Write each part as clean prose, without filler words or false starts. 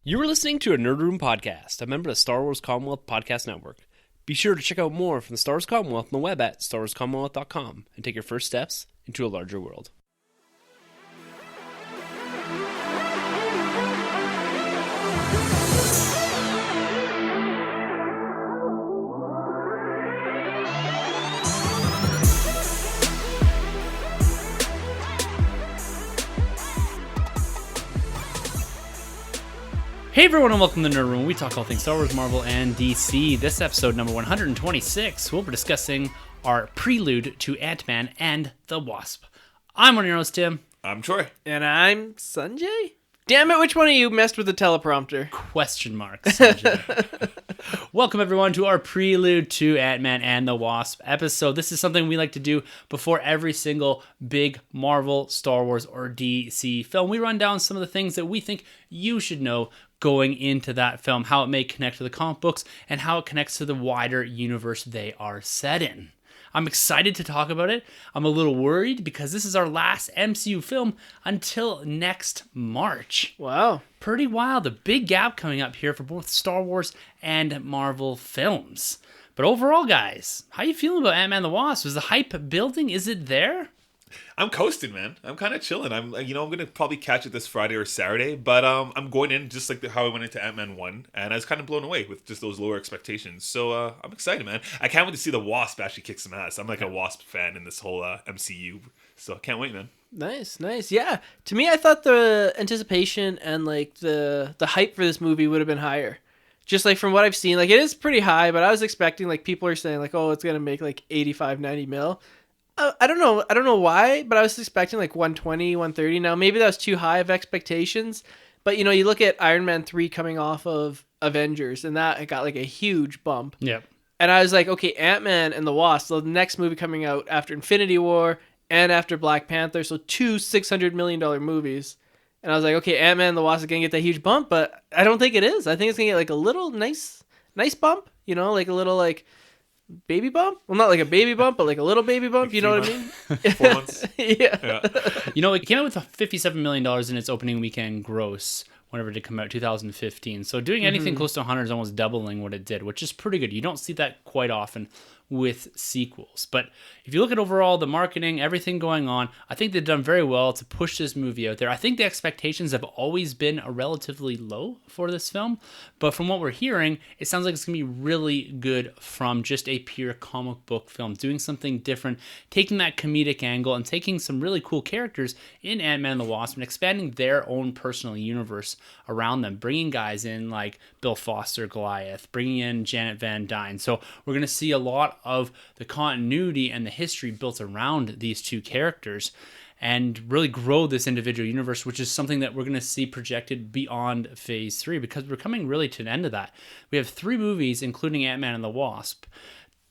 You were listening to a Nerd Room podcast, a member of the Star Wars Commonwealth Podcast Network. Be sure to check out more from the Star Wars Commonwealth on the web at starwarscommonwealth.com and take your first steps into a larger world. Hey everyone, and welcome to the Nerd Room. We talk all things Star Wars, Marvel, and DC. This episode, number 126, we'll be discussing our prelude to Ant-Man and The Wasp. I'm one of your hosts, Tim. I'm Troy. And I'm Sunjay? Damn it, which one of you messed with the teleprompter? Question mark, Sunjay. Welcome everyone to our prelude to Ant-Man and The Wasp episode. This is something we like to do before every single big Marvel, Star Wars, or DC film. We run down some of the things that we think you should know going into that film, how it may connect to the comic books, and how it connects to the wider universe they are set in. I'm excited to talk about it. I'm a little worried because this is our last MCU film until next March. Wow. Pretty wild. A big gap coming up here for both Star Wars and Marvel films. But overall, guys, how you feeling about Ant-Man and the Wasp? Is the hype building? Is it there? I'm coasting, man. I'm kind of chilling. I'm gonna probably catch it this Friday or Saturday, but I'm going in just like how I went into Ant-Man 1, and I was kind of blown away with just those lower expectations. So I'm excited, man. I can't wait to see the Wasp actually kick some ass. I'm like a Wasp fan in this whole MCU, so I can't wait, man. Nice. Yeah. To me, I thought the anticipation and like the hype for this movie would have been higher. Just like from what I've seen, like it is pretty high, but I was expecting, like, people are saying like, oh, it's gonna make like 85, 90 mil. I don't know why, but I was expecting like 120, 130. Now, maybe that was too high of expectations, but you look at Iron Man 3 coming off of Avengers, and that it got like a huge bump. Yep. And I was like, okay, Ant-Man and the Wasp, the next movie coming out after Infinity War and after Black Panther, so two $600 million movies. And I was like, okay, Ant-Man and the Wasp is going to get that huge bump, but I don't think it is. I think it's going to get like a little nice bump, like a little like baby bump. Well, not like a baby bump, but like a little baby bump. Like you know what I mean? 4 months. Yeah. It came out with $57 million in its opening weekend gross whenever it did come out, 2015. So doing anything close to 100 is almost doubling what it did, which is pretty good. You don't see that quite often with sequels. But if you look at overall the marketing, everything going on, I think they've done very well to push this movie out there. I think the expectations have always been relatively low for this film, but from what we're hearing, it sounds like it's going to be really good from just a pure comic book film, doing something different, taking that comedic angle and taking some really cool characters in Ant-Man and the Wasp and expanding their own personal universe around them, bringing guys in like Bill Foster, Goliath, bringing in Janet Van Dyne. So we're going to see a lot of the continuity and the history built around these two characters and really grow this individual universe, which is something that we're going to see projected beyond Phase 3 because we're coming really to an end of that. We have 3 movies, including Ant-Man and the Wasp,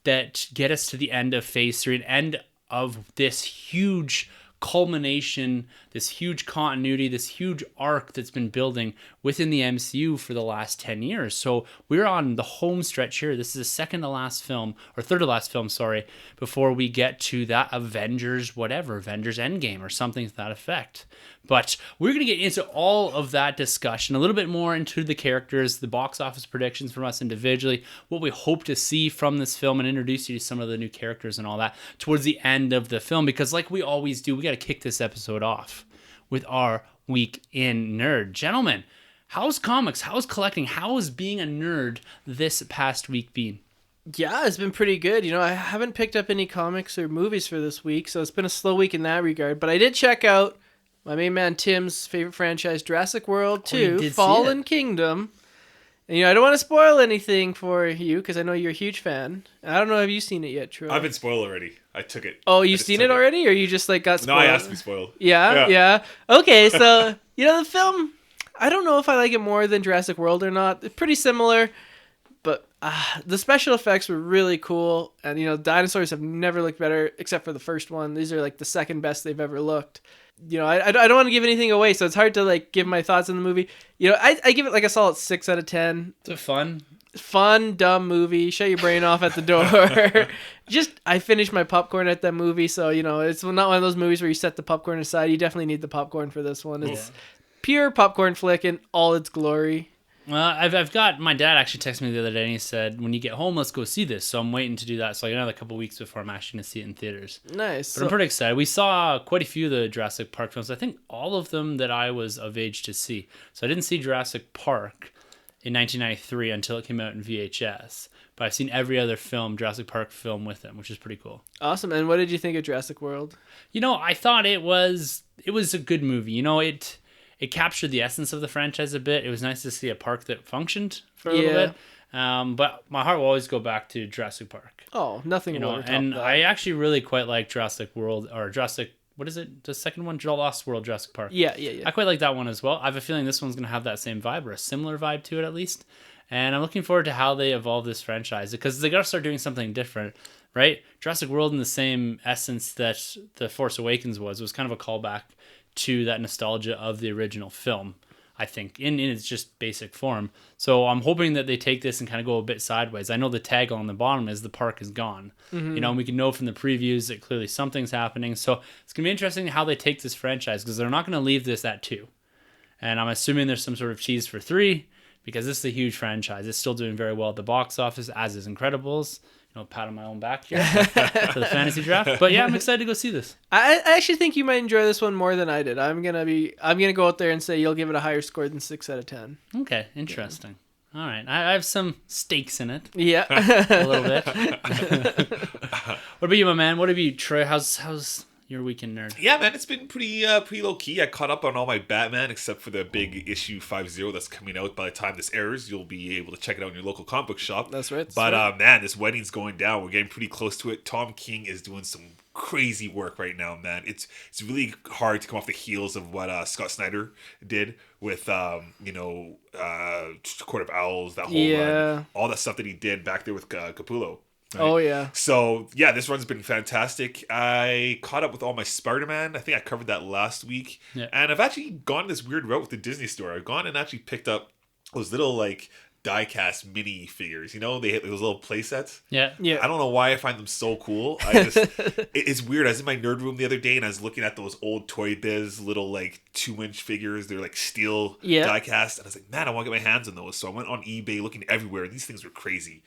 that get us to the end of Phase 3, an end of this huge culmination, this huge continuity, this huge arc that's been building within the MCU for the last 10 years. So we're on the home stretch here. This is the second to last film, or third to last film, sorry, before we get to that Avengers Endgame or something to that effect. But we're going to get into all of that discussion, a little bit more into the characters, the box office predictions from us individually, what we hope to see from this film, and introduce you to some of the new characters and all that towards the end of the film. Because like we always do, we got to kick this episode off with our Week in Nerd. Gentlemen, how's comics? How's collecting? How has being a nerd this past week been? Yeah, it's been pretty good. I haven't picked up any comics or movies for this week, so it's been a slow week in that regard. But I did check out my main man Tim's favorite franchise, Jurassic World 2, Fallen Kingdom. And, I don't want to spoil anything for you because I know you're a huge fan. I don't know, have you seen it yet, Troy? I've been spoiled already. I took it. Oh, you've seen it already? Or you just like got spoiled? No, I asked to be spoiled. Yeah. Okay, so, the film, I don't know if I like it more than Jurassic World or not. It's pretty similar, but the special effects were really cool. And, dinosaurs have never looked better except for the first one. These are like the second best they've ever looked. I don't want to give anything away, so it's hard to like give my thoughts on the movie. I give it like a solid 6 out of 10. It's a fun, dumb movie. Shut your brain off at the door. I finished my popcorn at that movie, so it's not one of those movies where you set the popcorn aside. You definitely need the popcorn for this one. It's pure popcorn flick in all its glory. Well, I've got my dad actually texted me the other day and he said, when you get home, let's go see this. So I'm waiting to do that. So I got another couple weeks before I'm actually going to see it in theaters. Nice. But I'm pretty excited. We saw quite a few of the Jurassic Park films. I think all of them that I was of age to see. So I didn't see Jurassic Park in 1993 until it came out in VHS. But I've seen every other Jurassic Park film with them, which is pretty cool. Awesome. And what did you think of Jurassic World? I thought it was a good movie. It captured the essence of the franchise a bit. It was nice to see a park that functioned for a little bit. But my heart will always go back to Jurassic Park. Oh, nothing will top and that. I actually really quite like Jurassic World, or Jurassic, what is it? The second one? Lost World Jurassic Park. Yeah. I quite like that one as well. I have a feeling this one's going to have that same vibe, or a similar vibe to it at least. And I'm looking forward to how they evolve this franchise, because they got to start doing something different, right? Jurassic World, in the same essence that The Force Awakens was kind of a callback to that nostalgia of the original film, I think, in its just basic form. So I'm hoping that they take this and kind of go a bit sideways. I know the tag on the bottom is "the park is gone." Mm-hmm. And we can know from the previews that clearly something's happening. So it's going to be interesting how they take this franchise, because they're not going to leave this at 2. And I'm assuming there's some sort of tease for 3, because this is a huge franchise. It's still doing very well at the box office, as is Incredibles. Pat on my own back here for the fantasy draft. But yeah, I'm excited to go see this. I actually think you might enjoy this one more than I did. I'm gonna go out there and say you'll give it a higher score than 6 out of 10. Okay, interesting. All right, I have some stakes in it. Yeah, a little bit. What about you, my man? What have you, Troy? How's your weekend, nerd? Yeah, man, it's been pretty low key. I caught up on all my Batman except for the big issue 50 that's coming out. By the time this airs, you'll be able to check it out in your local comic book shop. That's right. But man, this wedding's going down. We're getting pretty close to it. Tom King is doing some crazy work right now, man. It's really hard to come off the heels of what Scott Snyder did with Court of Owls, that whole run, all that stuff that he did back there with Capullo. Right? Oh, yeah. So, yeah, this run's been fantastic. I caught up with all my Spider-Man. I think I covered that last week. Yeah. And I've actually gone this weird route with the Disney store. I've gone and actually picked up those little, die-cast mini figures. They hit those little play sets. Yeah. I don't know why I find them so cool. It's weird. I was in my nerd room the other day and I was looking at those old Toy Biz little 2-inch figures. They're steel die-cast. And I was like, man, I want to get my hands on those. So I went on eBay looking everywhere. And these things were crazy.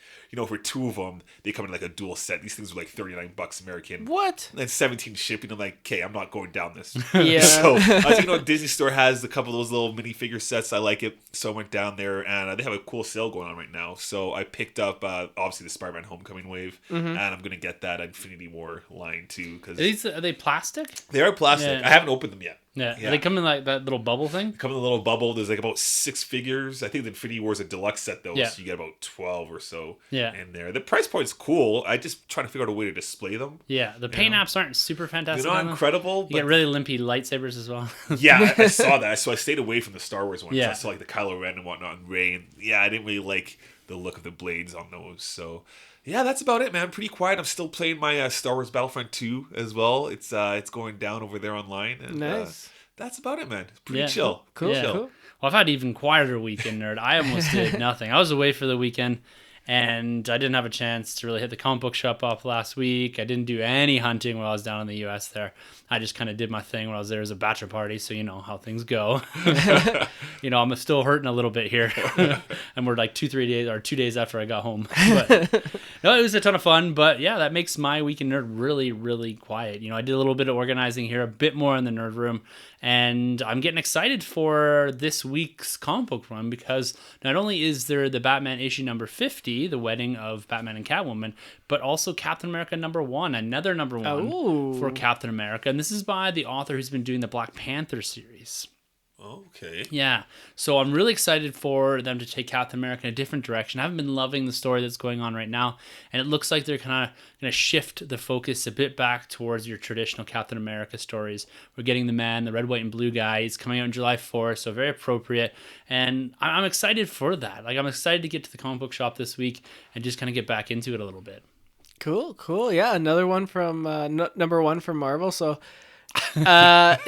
For 2 of them, they come in a dual set. These things were $39 American. What? And 17 shipping. I'm like, okay, I'm not going down this. Yeah. So I was Disney store has a couple of those little minifigure sets. I like it. So I went down there and they have a cool sale going on right now. So I picked up obviously the Spider-Man Homecoming wave, and I'm gonna get that Infinity War line too. Because Are they plastic? they are plastic. Yeah. I haven't opened them yet. Yeah. They come in that little bubble thing. Come in a little bubble. There's about 6 figures. I think the Infinity War is a deluxe set though, Yeah. so you get about 12 or so in there. The price point's cool. I just trying to figure out a way to display them. Yeah, the paint apps aren't super fantastic. They're not incredible. You get really limpy lightsabers as well. Yeah, I saw that. So I stayed away from the Star Wars ones. Yeah. I saw the Kylo Ren and whatnot and Rey. And yeah, I didn't really like the look of the blades on those. So yeah, that's about it, man. Pretty quiet. I'm still playing my Star Wars Battlefront 2 as well. It's going down over there online. And, nice. That's about it, man. Pretty chill. Cool. Yeah. Cool. Well, I've had even quieter weekend, nerd. I almost did nothing. I was away for the weekend, and I didn't have a chance to really hit the comic book shop up last week. I didn't do any hunting while I was down in the U.S. there. I just kind of did my thing when I was there as a bachelor party, so you know how things go. I'm still hurting a little bit here, and we're 2 days after I got home. But no, it was a ton of fun. But yeah, that makes my weekend nerd really, really quiet. I did a little bit of organizing here, a bit more in the nerd room, and I'm getting excited for this week's comic book run, because not only is there the Batman issue number 50, the wedding of Batman and Catwoman, but also Captain America number 1, another number 1 for Captain America. And this is by the author who's been doing the Black Panther series. Okay. Yeah. So I'm really excited for them to take Captain America in a different direction. I haven't been loving the story that's going on right now, and it looks like they're kind of going to shift the focus a bit back towards your traditional Captain America stories. We're getting the man, the red, white, and blue guy. He's coming out on July 4th, so very appropriate. And I'm excited for that. I'm excited to get to the comic book shop this week and just kind of get back into it a little bit. Cool. Yeah, another one from number 1 from Marvel. So, kind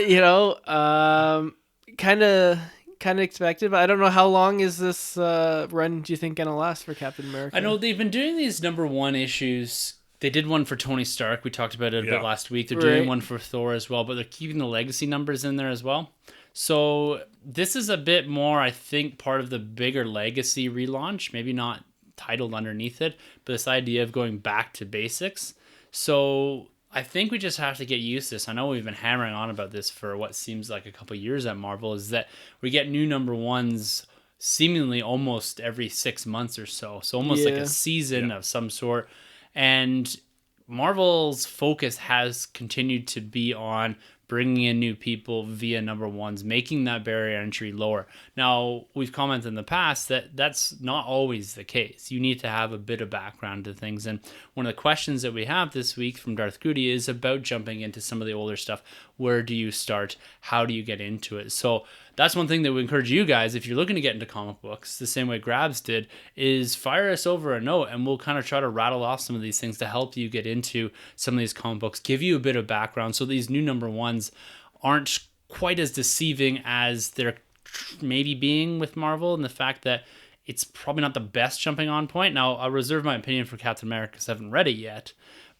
of expected, but I don't know how long is this run. Do you think gonna last for Captain America? I know they've been doing these number 1 issues. They did one for Tony Stark. We talked about it a bit last week. They're doing one for Thor as well, but they're keeping the legacy numbers in there as well. So this is a bit more, I think, part of the bigger legacy relaunch, maybe not titled underneath it, but this idea of going back to basics. So I think we just have to get used to this. I know we've been hammering on about this for what seems like a couple of years at Marvel, is that we get new number ones seemingly almost every 6 months or so. So almost like a season of some sort. And Marvel's focus has continued to be on bringing in new people via number ones, making that barrier entry lower. Now, we've commented in the past that that's not always the case. You need to have a bit of background to things. And one of the questions that we have this week from Darth Goody is about jumping into some of the older stuff. Where do you start? How do you get into it? So that's one thing that we encourage you guys, if you're looking to get into comic books, the same way Grabs did, is fire us over a note and we'll kind of try to rattle off some of these things to help you get into some of these comic books, give you a bit of background so these new number ones aren't quite as deceiving as they're maybe being with Marvel, and the fact that it's probably not the best jumping on point. Now, I'll reserve my opinion for Captain America because I haven't read it yet,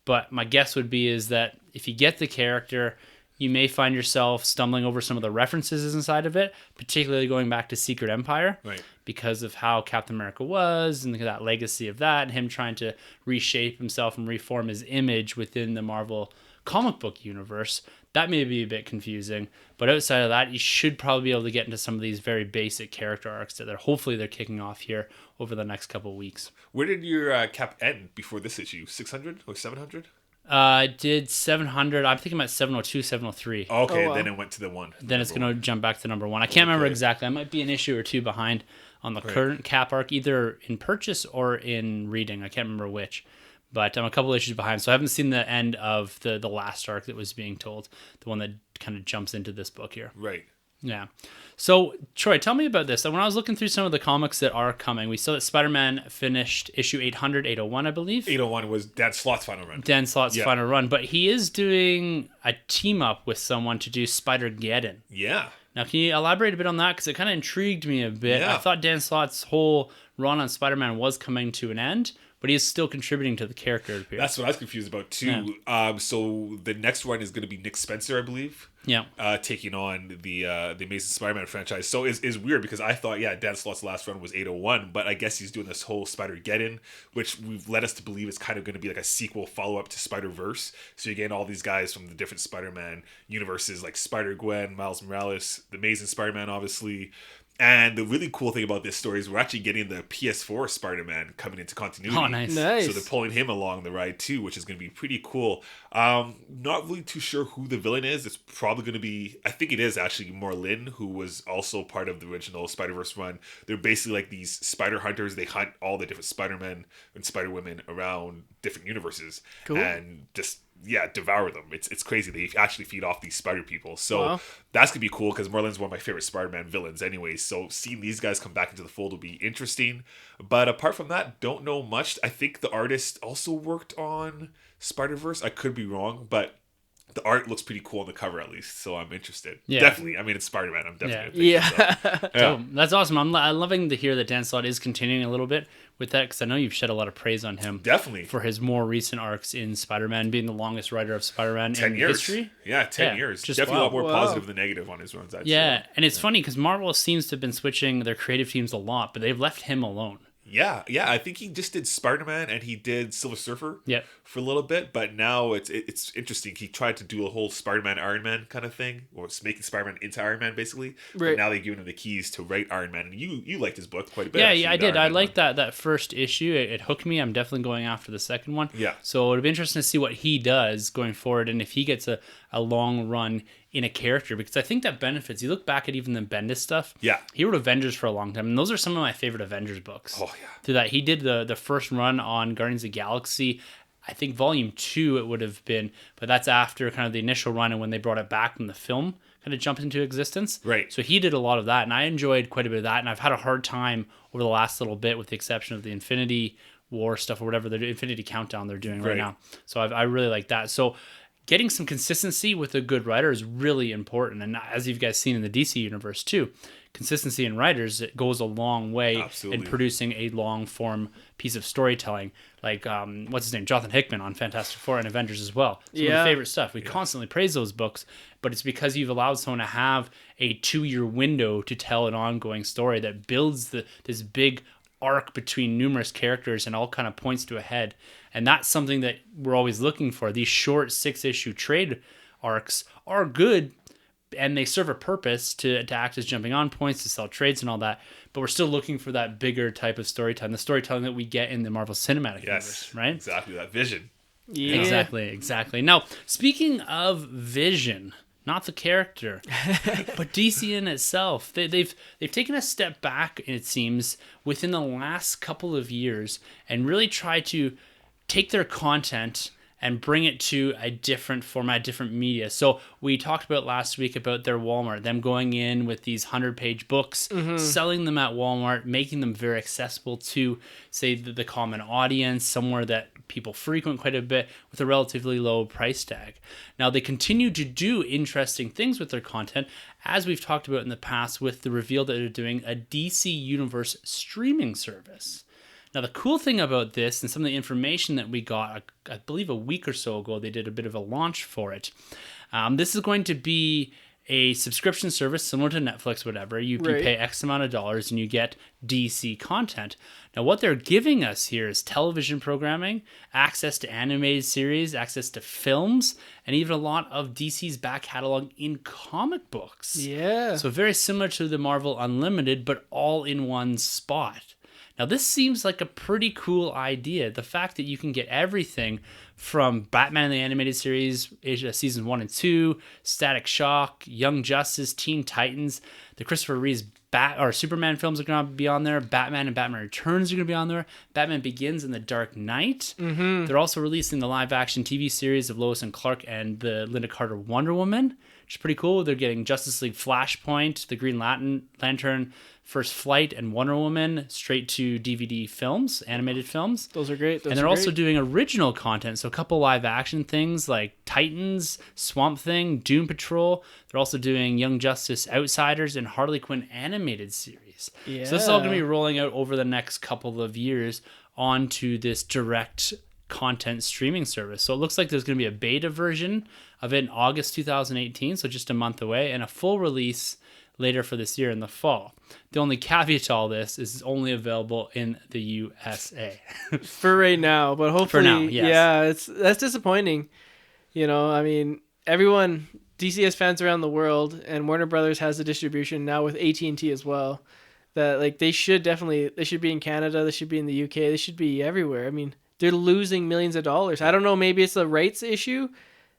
but my guess would be is that if you get the character, you may find yourself stumbling over some of the references inside of it, particularly going back to Secret Empire, right? Because of how Captain America was and that legacy of that, and him trying to reshape himself and reform his image within the Marvel comic book universe. That may be a bit confusing, but outside of that, you should probably be able to get into some of these very basic character arcs that hopefully they're kicking off here over the next couple of weeks. Where did your cap end before this issue? 600 or 700? I did 700. I'm thinking about 702, 703. Okay, wow. then it went to the one. Then it's going to jump back to number one. I can't remember exactly. I might be an issue or two behind on the current cap arc, either in purchase or in reading. I can't remember which. But I'm a couple issues behind. So I haven't seen the end of the last arc that was being told. The one that kind of jumps into this book here. Right. Yeah. So, Troy, tell me about this. When I was looking through some of the comics that are coming, we saw that Spider-Man finished issue 800, 801, I believe. 801 was Dan Slott's final run. Dan Slott's final run. But he is doing a team-up with someone to do Spider-Geddon. Yeah. Now, can you elaborate a bit on that? Because it kind of intrigued me a bit. Yeah. I thought Dan Slott's whole run on Spider-Man was coming to an end, but he is still contributing to the character, it appears. That's what I was confused about, too. Yeah. So the next one is going to be Nick Spencer, I believe. Yeah. Taking on the Amazing Spider-Man franchise. So it's weird because I thought, Dan Slott's last run was 801, but I guess he's doing this whole Spider-Geddon, which we've led us to believe is kind of going to be like a sequel follow-up to Spider-Verse. So you're getting all these guys from the different Spider-Man universes, like Spider-Gwen, Miles Morales, the Amazing Spider-Man, obviously. And the really cool thing about this story is we're actually getting the PS4 Spider-Man coming into continuity. Oh, nice. So they're pulling him along the ride too, which is going to be pretty cool. Not really too sure who the villain is. It's probably going to be, I think it is actually Morlin, who was also part of the original Spider-Verse run. They're basically like these spider hunters. They hunt all the different Spider-Men and Spider-Women around different universes. Cool. And just devour them. It's crazy. They actually feed off these spider people. So that's gonna be cool because Merlin's one of my favorite Spider-Man villains anyways. So seeing these guys come back into the fold will be interesting. But apart from that, don't know much. I think the artist also worked on Spider-Verse. I could be wrong, but the art looks pretty cool on the cover at least, so I'm interested. Yeah. Definitely. I mean, it's Spider-Man. I'm definitely So that's awesome. I'm loving to hear that Dan Slott is continuing a little bit with that, because I know you've shed a lot of praise on him. Definitely. For his more recent arcs in Spider-Man, being the longest writer of Spider-Man 10 in years. history. Yeah, 10 years. Just Definitely a lot more Wow. positive than negative on his runs, I'd say. And it's funny because Marvel seems to have been switching their creative teams a lot, but they've left him alone. Yeah. I think he just did Spider-Man and he did Silver Surfer for a little bit, but now it's interesting. He tried to do a whole Spider-Man Iron Man kind of thing, or it's making Spider-Man into Iron Man basically. Right. But now they've given him the keys to write Iron Man, and you liked his book quite a bit. Yeah, I did. I liked that first issue. It hooked me. I'm definitely going after the second one. Yeah. So it'll be interesting to see what he does going forward, and if he gets a long run in a character, because I think that benefits. You look back at even the Bendis stuff. Yeah. He wrote Avengers for a long time, and those are some of my favorite Avengers books. Oh, yeah. Through that, he did the first run on Guardians of the Galaxy. I think volume 2 it would have been, but that's after kind of the initial run and when they brought it back from the film kind of jumped into existence. Right. So he did a lot of that, and I enjoyed quite a bit of that, and I've had a hard time over the last little bit with the exception of the Infinity War stuff or whatever, the Infinity Countdown they're doing right now. So I really like that. So getting some consistency with a good writer is really important, and as you guys seen in the DC universe too, consistency in writers, it goes a long way Absolutely. in producing a long form piece of storytelling. Like, what's his name? Jonathan Hickman on Fantastic Four and Avengers as well. Some of Yeah. the favorite stuff. We constantly praise those books, but it's because you've allowed someone to have a 2-year window to tell an ongoing story that builds this big arc between numerous characters and all kind of points to a head. And that's something that we're always looking for. These short 6-issue trade arcs are good, and they serve a purpose to act as jumping on points, to sell trades and all that. But we're still looking for that bigger type of storytelling, the storytelling that we get in the Marvel Cinematic Universe, right? Exactly, that vision. Yeah. Exactly. Now, speaking of vision, not the character, but DC in itself, they've taken a step back, it seems, within the last couple of years and really tried to take their content and bring it to a different format, different media. So we talked about last week about their Walmart, them going in with these 100-page books, selling them at Walmart, making them very accessible to, say, the common audience, somewhere that people frequent quite a bit with a relatively low price tag. Now, they continue to do interesting things with their content, as we've talked about in the past with the reveal that they're doing a DC Universe streaming service. Now, the cool thing about this and some of the information that we got, I believe a week or so ago, they did a bit of a launch for it. This is going to be a subscription service similar to Netflix, whatever. You pay X amount of dollars and you get DC content. Now, what they're giving us here is television programming, access to animated series, access to films, and even a lot of DC's back catalog in comic books. Yeah. So very similar to the Marvel Unlimited, but all in one spot. Now, this seems like a pretty cool idea. The fact that you can get everything from Batman the Animated Series, Seasons 1 and 2, Static Shock, Young Justice, Teen Titans, the Christopher Reeve's Superman films are going to be on there, Batman and Batman Returns are going to be on there, Batman Begins and The Dark Knight. Mm-hmm. They're also releasing the live-action TV series of Lois and Clark and the Linda Carter Wonder Woman, which is pretty cool. They're getting Justice League Flashpoint, the Green Lantern, First Flight, and Wonder Woman straight to DVD films, animated films. Those are great. And they're also doing original content, so a couple live action things like Titans, Swamp Thing, Doom Patrol. They're also doing Young Justice Outsiders and Harley Quinn animated series. Yeah. So this is all going to be rolling out over the next couple of years onto this direct content streaming service. So it looks like there's going to be a beta version of it in August 2018, so just a month away, and a full release later for this year in the fall. The only caveat to all this is it's only available in the USA. For right now, but hopefully, For now, yes. Yeah, that's disappointing. You know, I mean, everyone, DC has fans around the world, and Warner Brothers has the distribution now with AT&T as well. That like they should be in Canada, they should be in the UK, they should be everywhere. I mean, they're losing millions of dollars. I don't know, maybe it's a rights issue.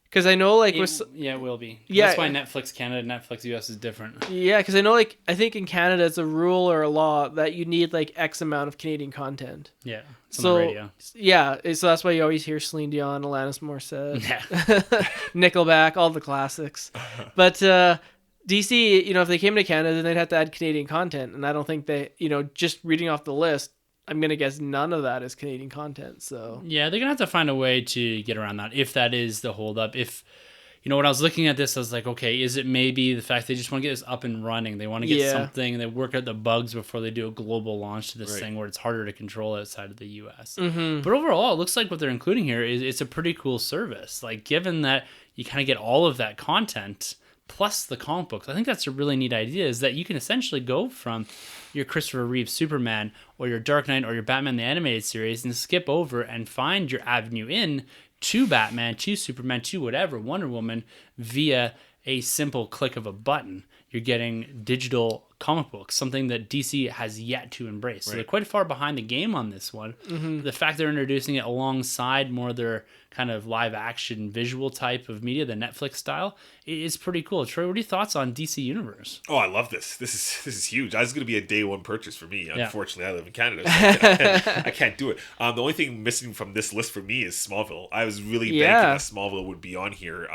Because I know, like, it will be. Yeah, that's why Netflix Canada, Netflix US is different. Yeah, because I know, like, I think in Canada it's a rule or a law that you need like X amount of Canadian content. Yeah, it's so on the radio. Yeah, so that's why you always hear Celine Dion, Alanis Morissette, Yeah. Nickelback, all the classics. But DC, you know, if they came to Canada, then they'd have to add Canadian content, and I don't think they, you know, just reading off the list, I'm going to guess none of that is Canadian content, so... Yeah, they're going to have to find a way to get around that, if that is the holdup. If, you know, when I was looking at this, I was like, okay, is it maybe the fact they just want to get this up and running? They want to get something, and they work out the bugs before they do a global launch to this thing where it's harder to control outside of the U.S. Mm-hmm. But overall, it looks like what they're including here is it's a pretty cool service. Like, given that you kind of get all of that content... plus the comic books. I think that's a really neat idea, is that you can essentially go from your Christopher Reeve Superman or your Dark Knight or your Batman the Animated Series and skip over and find your avenue in to Batman, to Superman, to whatever, Wonder Woman, via a simple click of a button. You're getting digital comic books, something that DC has yet to embrace. So they're quite far behind the game on this one. Mm-hmm. The fact they're introducing it alongside more of their kind of live action visual type of media, the Netflix style, is pretty cool. Troy, what are your thoughts on DC Universe? Oh, I love this. This is huge. This is going to be a day one purchase for me. Unfortunately, I live in Canada, so I can't do it. The only thing missing from this list for me is Smallville. I was really banking that Smallville would be on here.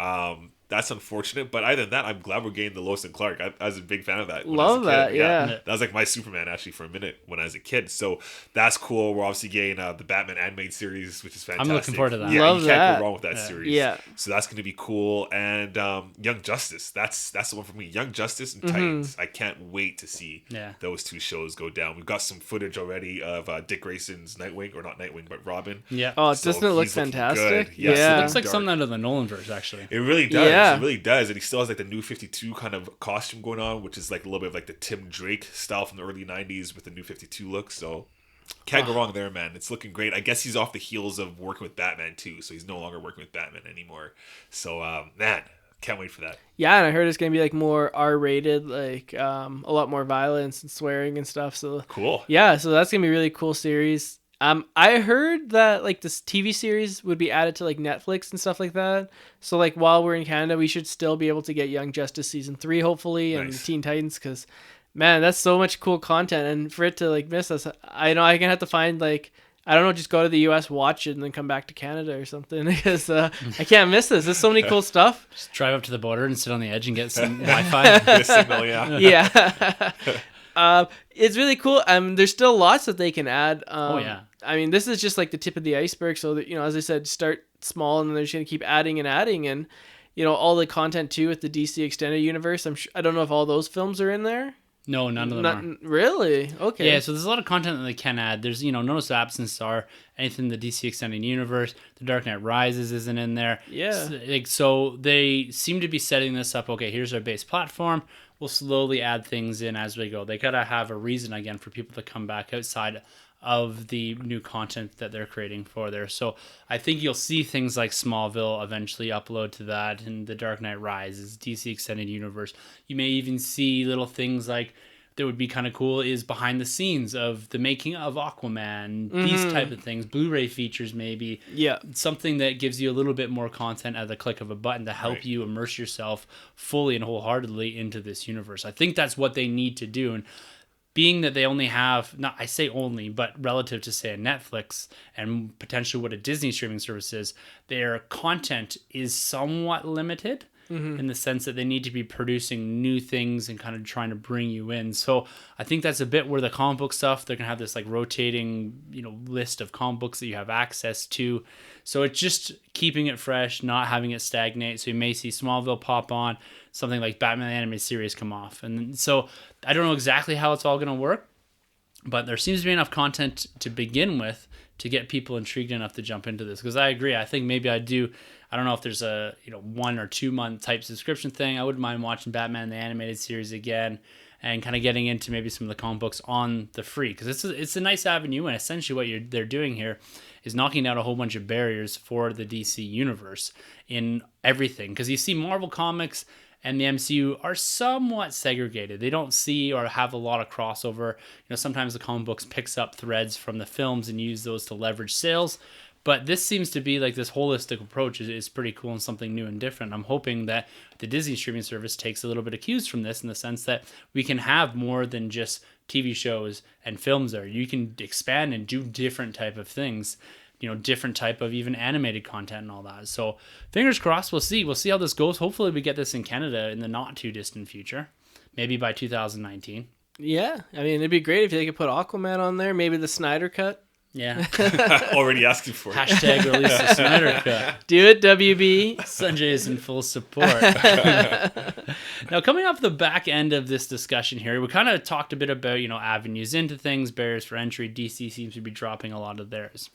that's unfortunate. But other than that, I'm glad we're getting the Lois and Clark. I was a big fan of that. When I Love was a kid. that, yeah. That was like my Superman actually for a minute when I was a kid. So that's cool. We're obviously getting the Batman animated series, which is fantastic. I'm looking forward to that. Yeah, Love you can't that. go wrong with that series. Yeah. So that's going to be cool. And Young Justice, that's the one for me. Young Justice and Titans. I can't wait to see those two shows go down. We've got some footage already of Dick Grayson's Nightwing, or not Nightwing, but Robin. Yeah. Oh, So doesn't it look he's looking fantastic? good. Yes, Yeah. It looks like dark. something out of the Nolanverse, actually. It really does. Yeah. It really does. And he still has like the new 52 kind of costume going on, which is like a little bit of like the Tim Drake style from the early 90s with the new 52 look. So can't go wrong there, man. It's looking great. I guess he's off the heels of working with Batman too. So he's no longer working with Batman anymore. So, man, can't wait for that. Yeah, and I heard it's gonna be like more R-rated, like a lot more violence and swearing and stuff. So Cool. yeah, so that's gonna be a really cool series. I heard that like this TV series would be added to like Netflix and stuff like that. So like while we're in Canada, we should still be able to get Young Justice season 3 hopefully, and Nice. Teen Titans, because man, that's so much cool content. And for it to like miss us, I know I'm gonna have to find like, I don't know, just go to the US, watch it, and then come back to Canada or something, because I can't miss this. There's so many cool stuff. Just drive up to the border and sit on the edge and get some Wi-Fi. Good signal, yeah. Yeah. It's really cool. There's still lots that they can add. Oh, yeah. I mean, this is just like the tip of the iceberg. So that, as I said, start small, and then they're just gonna keep adding and adding, and all the content too with the DC extended universe. I don't know if all those films are in there. No, none of them are. Really? Okay. Yeah, so there's a lot of content that they can add. There's, noticeable absence are anything in the DC extended universe. The Dark Knight Rises isn't in there. Yeah. So they seem to be setting this up. Okay, here's our base platform. We'll slowly add things in as we go. They gotta have a reason again for people to come back outside of the new content that they're creating for there. So I think you'll see things like Smallville eventually upload to that, and The Dark Knight Rises, DC Extended Universe. You may even see little things like, that would be kind of cool, is behind the scenes of the making of Aquaman, these type of things, Blu-ray features maybe. Yeah. Something that gives you a little bit more content at the click of a button to help you immerse yourself fully and wholeheartedly into this universe. I think that's what they need to do. And being that they only have, not I say only, but relative to say a Netflix and potentially what a Disney streaming service is, their content is somewhat limited in the sense that they need to be producing new things and kind of trying to bring you in. So I think that's a bit where the comic book stuff, they're going to have this like rotating, list of comic books that you have access to. So it's just keeping it fresh, not having it stagnate. So you may see Smallville pop on, something like Batman the Animated Series come off. And so I don't know exactly how it's all going to work, but there seems to be enough content to begin with to get people intrigued enough to jump into this. Because I agree. I think maybe I don't know if there's a 1 or 2 month type subscription thing. I wouldn't mind watching Batman the Animated Series again and kind of getting into maybe some of the comic books on the free. Because it's a nice avenue, and essentially what they're doing here is knocking down a whole bunch of barriers for the DC universe in everything. Because you see Marvel Comics and the MCU are somewhat segregated. They don't see or have a lot of crossover. Sometimes the comic books picks up threads from the films and use those to leverage sales. But this seems to be like this holistic approach is pretty cool and something new and different. I'm hoping that the Disney streaming service takes a little bit of cues from this in the sense that we can have more than just TV shows and films there. You can expand and do different type of things, different type of even animated content and all that. So fingers crossed, we'll see. We'll see how this goes. Hopefully we get this in Canada in the not too distant future, maybe by 2019. Yeah. I mean, it'd be great if they could put Aquaman on there, maybe the Snyder Cut. Yeah. Already asking for it. Hashtag release the Snyder Cut. Do it, WB. Sunjay is in full support. Now, coming off the back end of this discussion here, we kind of talked a bit about, avenues into things, barriers for entry. DC seems to be dropping a lot of theirs.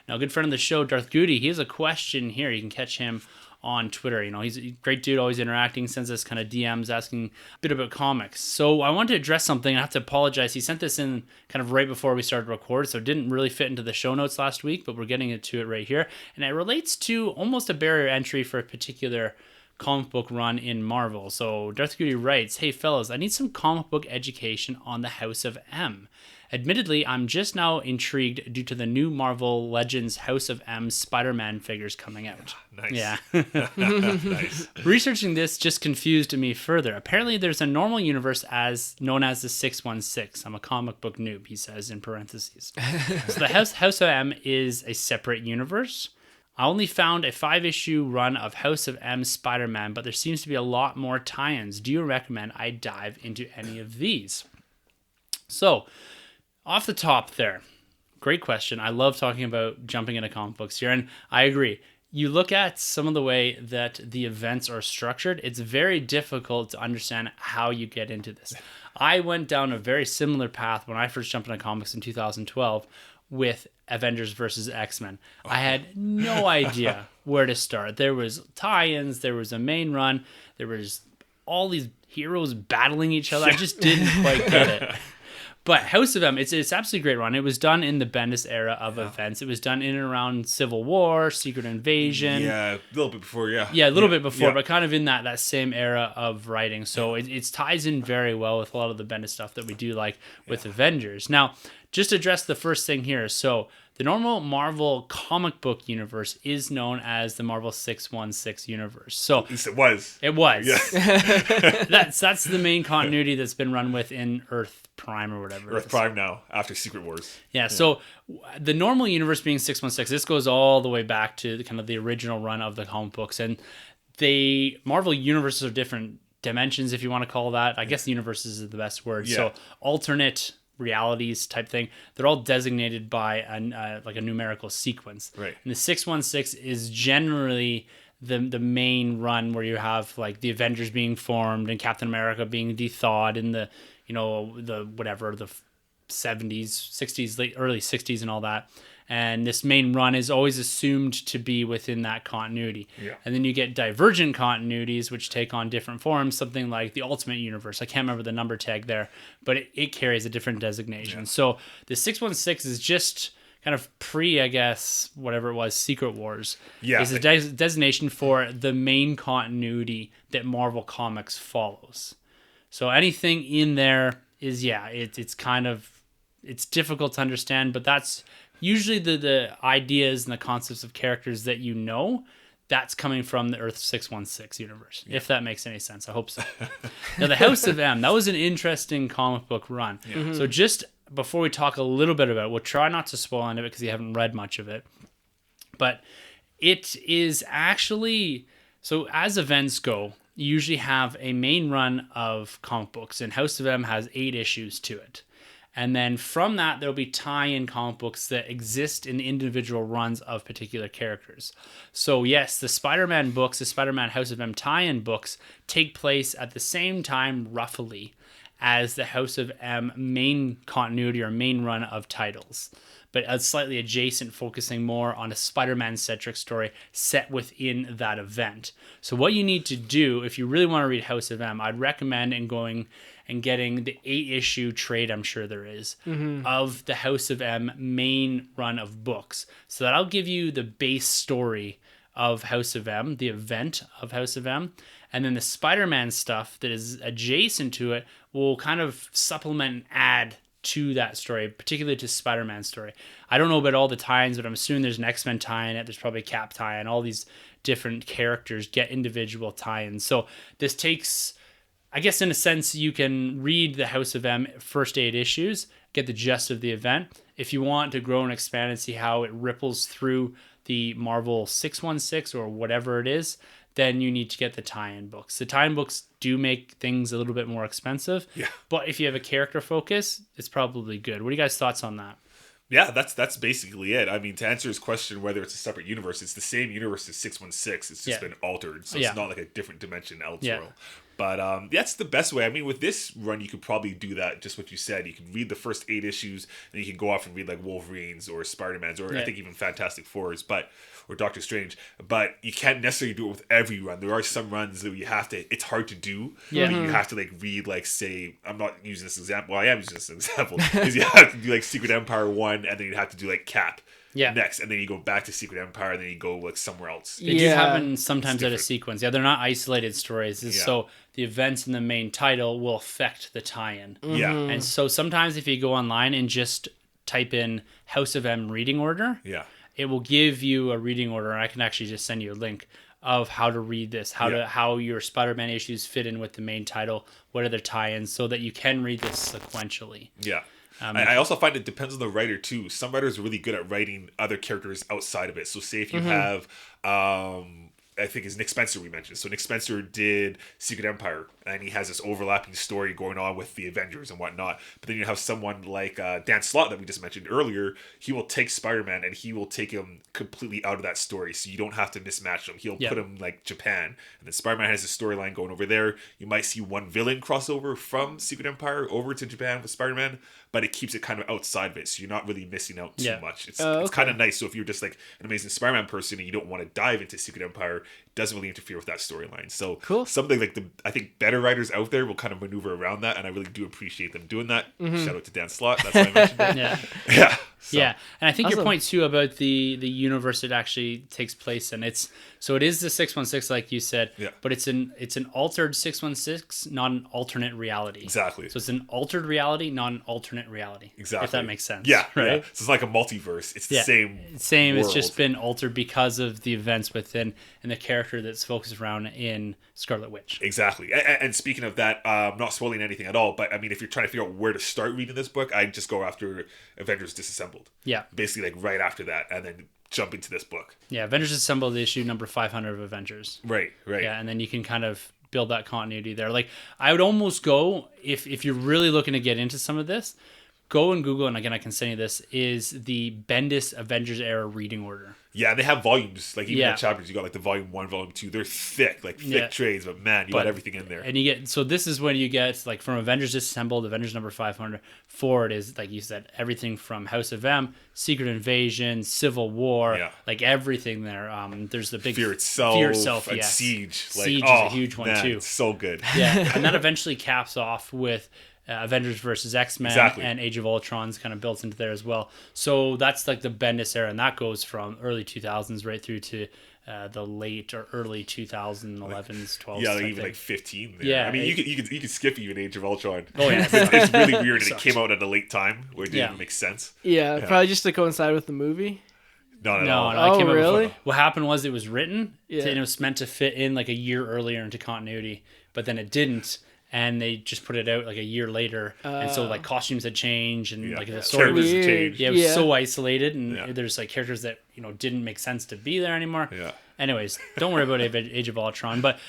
Now, a good friend of the show, Darth Goody, he has a question here. You can catch him on Twitter. He's a great dude, always interacting, sends us kind of DMs asking a bit about comics. So I wanted to address something. I have to apologize. He sent this in kind of right before we started to record, so it didn't really fit into the show notes last week, but we're getting into it right here. And it relates to almost a barrier entry for a particular comic book run in Marvel. So Darth Goody writes, "Hey fellas, I need some comic book education on the House of M. Admittedly, I'm just now intrigued due to the new Marvel Legends House of M Spider-Man figures coming out." Nice. Yeah. Nice. Researching this just confused me further. Apparently, there's a normal universe known as the 616. I'm a comic book noob, he says in parentheses. So the House of M is a separate universe. I only found a 5-issue run of House of M Spider-Man, but there seems to be a lot more tie-ins. Do you recommend I dive into any of these? So, off the top there, great question. I love talking about jumping into comic books here, and I agree. You look at some of the way that the events are structured, it's very difficult to understand how you get into this. I went down a very similar path when I first jumped into comics in 2012 with Avengers versus X-Men. I had no idea where to start. There was tie-ins, there was a main run, there was all these heroes battling each other. I just didn't quite get it. But House of M, it's absolutely great run. It was done in the Bendis era of events. It was done in and around Civil War, Secret Invasion. Yeah, a little bit before, yeah. Yeah, a little bit before, but kind of in that same era of writing. So it ties in very well with a lot of the Bendis stuff that we do like with Avengers. Now, just to address the first thing here. So the normal Marvel comic book universe is known as the Marvel 616 universe. So at least it was. It was. Yeah. That's the main continuity that's been run within Earth Prime or whatever. Earth Prime now, after Secret Wars. Yeah, so the normal universe being 616, this goes all the way back to the, kind of the original run of the comic books. And the Marvel universes are different dimensions, if you want to call that. I guess the universes is the best word. Yeah. So alternate realities type thing, they're all designated by like a numerical sequence. Right. And the 616 is generally the main run where you have like the Avengers being formed and Captain America being thawed in the, you know, the whatever, the 70s, 60s, late early 60s and all that. And this main run is always assumed to be within that continuity. Yeah. And then you get divergent continuities, which take on different forms, something like the Ultimate Universe. I can't remember the number tag there, but it carries a different designation. Yeah. So the 616 is just kind of I guess, whatever it was, Secret Wars. Yeah. Is a designation for the main continuity that Marvel Comics follows. So anything in there is, it's kind of, it's difficult to understand, but that's usually the ideas and the concepts of characters that you know, that's coming from the Earth 616 universe, if that makes any sense. I hope so. Now, the House of M, that was an interesting comic book run. Yeah. Mm-hmm. So just before we talk a little bit about it, we'll try not to spoil any of it because you haven't read much of it. But it is actually, so as events go, you usually have a main run of comic books, and House of M has 8 issues to it. And then from that, there'll be tie-in comic books that exist in individual runs of particular characters. So yes, the Spider-Man books, the Spider-Man House of M tie-in books take place at the same time, roughly, as the House of M main continuity or main run of titles. But slightly adjacent, focusing more on a Spider-Man-centric story set within that event. So what you need to do, if you really want to read House of M, I'd recommend going and getting the 8-issue trade, I'm sure there is, of the House of M main run of books. So that'll give you the base story of House of M, the event of House of M, and then the Spider-Man stuff that is adjacent to it will kind of supplement and add to that story, particularly to Spider-Man's story. I don't know about all the tie-ins, but I'm assuming there's an X-Men tie-in, there's probably a Cap tie-in, all these different characters get individual tie-ins. So this takes, I guess in a sense, you can read the House of M first 8 issues, get the gist of the event. If you want to grow and expand and see how it ripples through the Marvel 616 or whatever it is, then you need to get the tie-in books. The tie-in books do make things a little bit more expensive. Yeah. But if you have a character focus, it's probably good. What are you guys' thoughts on that? Yeah, that's basically it. I mean, to answer his question, whether it's a separate universe, it's the same universe as 616. It's just been altered, so it's not like a different dimension elsewhere. Yeah. But that's the best way. I mean, with this run, you could probably do that, just what you said. You can read the first 8 issues, then you can go off and read like Wolverine's or Spider-Man's, or I think even Fantastic Four's, or Doctor Strange. But you can't necessarily do it with every run. There are some runs that you have to, it's hard to do. Yeah. But you have to like read, like, say, I'm not using this example. Well, I am using this example. Because you have to do like Secret Empire 1, and then you have to do like Cap. Yeah. Next, and then you go back to Secret Empire, and then you go like somewhere else. They do happen sometimes out of sequence. Yeah, they're not isolated stories. So the events in the main title will affect the tie-in. Yeah. And so sometimes if you go online and just type in House of M reading order, it will give you a reading order, and I can actually just send you a link of how to read this, how your Spider-Man issues fit in with the main title, what are the tie-ins, so that you can read this sequentially. Yeah. I also find it depends on the writer too. Some writers are really good at writing other characters outside of it. So say if you have I think it's Nick Spencer we mentioned. So Nick Spencer did Secret Empire, and he has this overlapping story going on with the Avengers and whatnot. But then you have someone like Dan Slott that we just mentioned earlier. He will take Spider-Man and he will take him completely out of that story, so you don't have to mismatch them. He'll put him like Japan, and then Spider-Man has a storyline going over there. You might see one villain crossover from Secret Empire over to Japan with Spider-Man, but it keeps it kind of outside of it, so you're not really missing out too much. It's kind of nice. So if you're just like an Amazing Spider-Man person and you don't want to dive into Secret Empire, it doesn't really interfere with that storyline. So something like I think better writers out there will kind of maneuver around that, and I really do appreciate them doing that. Shout out to Dan Slott. That's why I mentioned it. Yeah. So. Yeah, and I think your point too about the universe it actually takes place in. It is the 616 like you said, but it's an altered 616, not an alternate reality. Exactly. So it's an altered reality, not an alternate reality. Exactly. If that makes sense. Yeah. Right. Yeah. So it's like a multiverse. It's the same. World. It's just been altered because of the events within and the character that's focused around in Scarlet Witch. Exactly. And speaking of that, not spoiling anything at all, but I mean, if you're trying to figure out where to start reading this book, I'd just go after Avengers Disassembled. Yeah. Basically, like right after that, and then jump into this book. Yeah, Avengers Assembled, issue number 500 of Avengers. Right. Yeah, and then you can kind of build that continuity there. Like, I would almost go, if you're really looking to get into some of this, go and Google, and again, I can send you this, is the Bendis Avengers era reading order. Yeah, they have volumes. Like, even in chapters, you got like the volume 1, volume 2. They're thick, like thick trades, but man, you got everything in there. And you get, so this is when you get, like, from Avengers Disassembled, Avengers number 500 forward is, like you said, everything from House of M, Secret Invasion, Civil War, like everything there. There's the big Fear Itself, and Siege. Like, Siege is a huge one too. It's so good. Yeah, and that eventually caps off with Avengers versus X-Men and Age of Ultron's kind of built into there as well. So that's like the Bendis era, and that goes from early 2000s right through to the late or early 2011s, 12s. Yeah, like even like 15 there. Yeah, I mean, you could skip even Age of Ultron. Oh yeah, it's really weird, and it came out at a late time where it didn't even make sense. Yeah, probably just to coincide with the movie. No, it came out really? Before. What happened was it was written, and it was meant to fit in like a year earlier into continuity, but then it didn't. And they just put it out like a year later, and so like costumes had changed, and like the story was changed. Yeah, it was so isolated, and there's like characters that didn't make sense to be there anymore. Yeah. Anyways, don't worry about Age of Ultron. But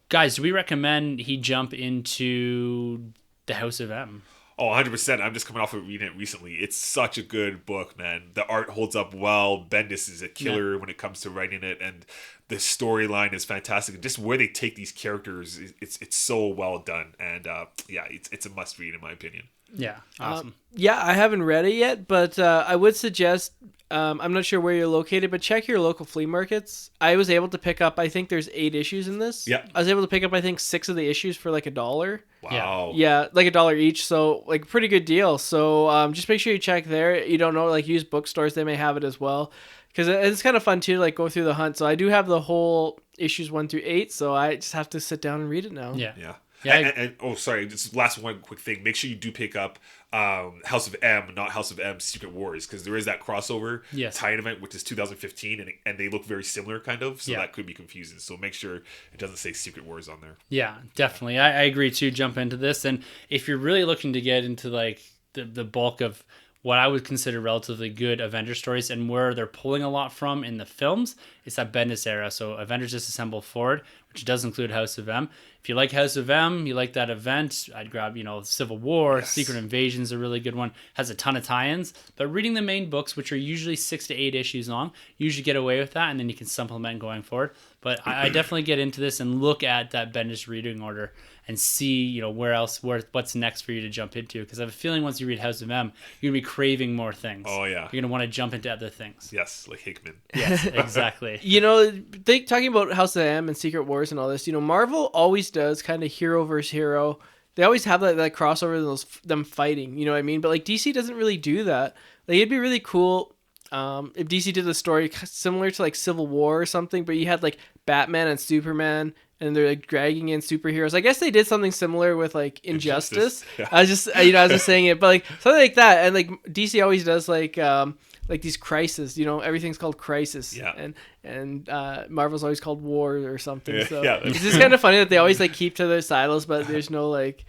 guys, do we recommend he jump into the House of M? Oh, 100%. I'm just coming off of reading it recently. It's such a good book, man. The art holds up well. Bendis is a killer when it comes to writing it, and the storyline is fantastic. And just where they take these characters, it's so well done. And it's a must read in my opinion. Yeah, awesome. I haven't read it yet, but I would suggest. I'm not sure where you're located, but check your local flea markets. I was able to pick up, I think there's 8 issues in this. Yeah. I was able to pick up, I think, 6 of the issues for like $1. Wow. Yeah, like $1 each. So like pretty good deal. So just make sure you check there. You don't know, like used bookstores, they may have it as well. Because it's kind of fun too, like go through the hunt. So I do have the whole issues 1 through 8. So I just have to sit down and read it now. Yeah. And sorry, just last one quick thing. Make sure you do pick up House of M, not House of M Secret Wars, because there is that crossover tie-in event, which is 2015, and they look very similar, kind of, so that could be confusing. So make sure it doesn't say Secret Wars on there. Yeah, definitely. I agree too. Jump into this, and if you're really looking to get into like the bulk of what I would consider relatively good Avengers stories and where they're pulling a lot from in the films, it's that Bendis era. So Avengers Disassemble forward, which does include House of M. If you like House of M, you like that event, I'd grab, Civil War, Secret Invasion's a really good one. Has a ton of tie-ins. But reading the main books, which are usually 6 to 8 issues long, you usually get away with that, and then you can supplement going forward. But I definitely get into this and look at that Bendis reading order and see, what's next for you to jump into. Because I have a feeling once you read House of M, you're going to be craving more things. Oh, yeah. You're going to want to jump into other things. Yes, like Hickman. Yes, exactly. Talking about House of M and Secret Wars and all this, Marvel always does kind of hero versus hero. They always have that crossover, them fighting, you know what I mean? But like DC doesn't really do that. Like it'd be really cool if DC did a story similar to like Civil War or something, but you had like Batman and Superman, and they're like dragging in superheroes. I guess they did something similar with like Injustice. Yeah. I was just saying it, but like something like that. And like DC always does like these crises, everything's called crisis. Yeah. And Marvel's always called war or something. So yeah. it's just kind of funny that they always like keep to their silos, but there's no like,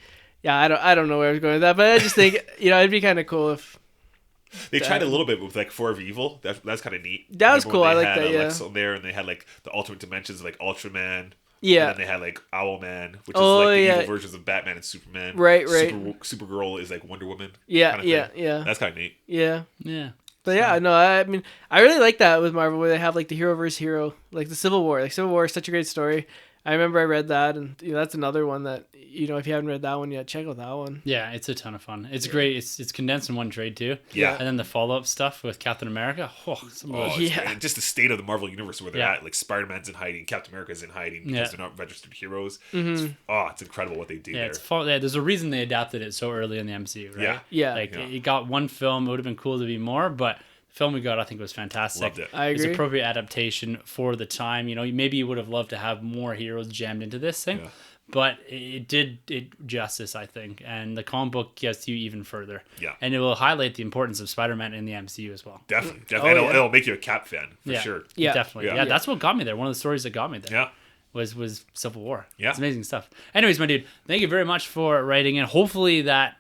yeah, I don't know where I was going with that, but I just think it'd be kind of cool if They tried a little bit with like Four of Evil. That's kind of neat. That was Remember cool. when I they like had that. Yeah. Alexa there, and they had like the alternate dimensions like Ultraman. Yeah. And then they had like Owlman, which is Oh, like the yeah. evil versions of Batman and Superman. Right. Supergirl is like Wonder Woman. Yeah. kind of thing. Yeah. That's kind of neat. Yeah. Yeah. But yeah, no, I mean, I really like that with Marvel where they have like the hero versus hero, like the Civil War. Like Civil War is such a great story. I remember I read that, and that's another one that if you haven't read that one yet, check out that one. Yeah, it's a ton of fun. It's great. It's condensed in one trade too. Yeah. And then the follow-up stuff with Captain America. Some of those- It's great. And just the state of the Marvel universe where they're Yeah. at. Like Spider-Man's in hiding, Captain America's in hiding because Yeah. they're not registered heroes. Mm-hmm. It's incredible what they do Yeah, there. it's fun. Yeah, there's a reason they adapted it so early in the MCU, right? Yeah. Yeah. Like Yeah. it got one film. It would have been cool to be more, but the film we got, I think, was fantastic. Loved it. I It's agree. appropriate adaptation for the time. Maybe you would have loved to have more heroes jammed into this thing, Yeah. but it did it justice, I think. And the comic book gets you even further. Yeah. And it will highlight the importance of Spider-Man in the MCU as well. Definitely. Oh, And yeah. it'll make you a Cap fan for Yeah. sure. Yeah. Definitely. Yeah. Yeah, that's what got me there. One of the stories that got me there. Yeah. was Civil War. Yeah. It's amazing stuff. Anyways, my dude, thank you very much for writing in. Hopefully that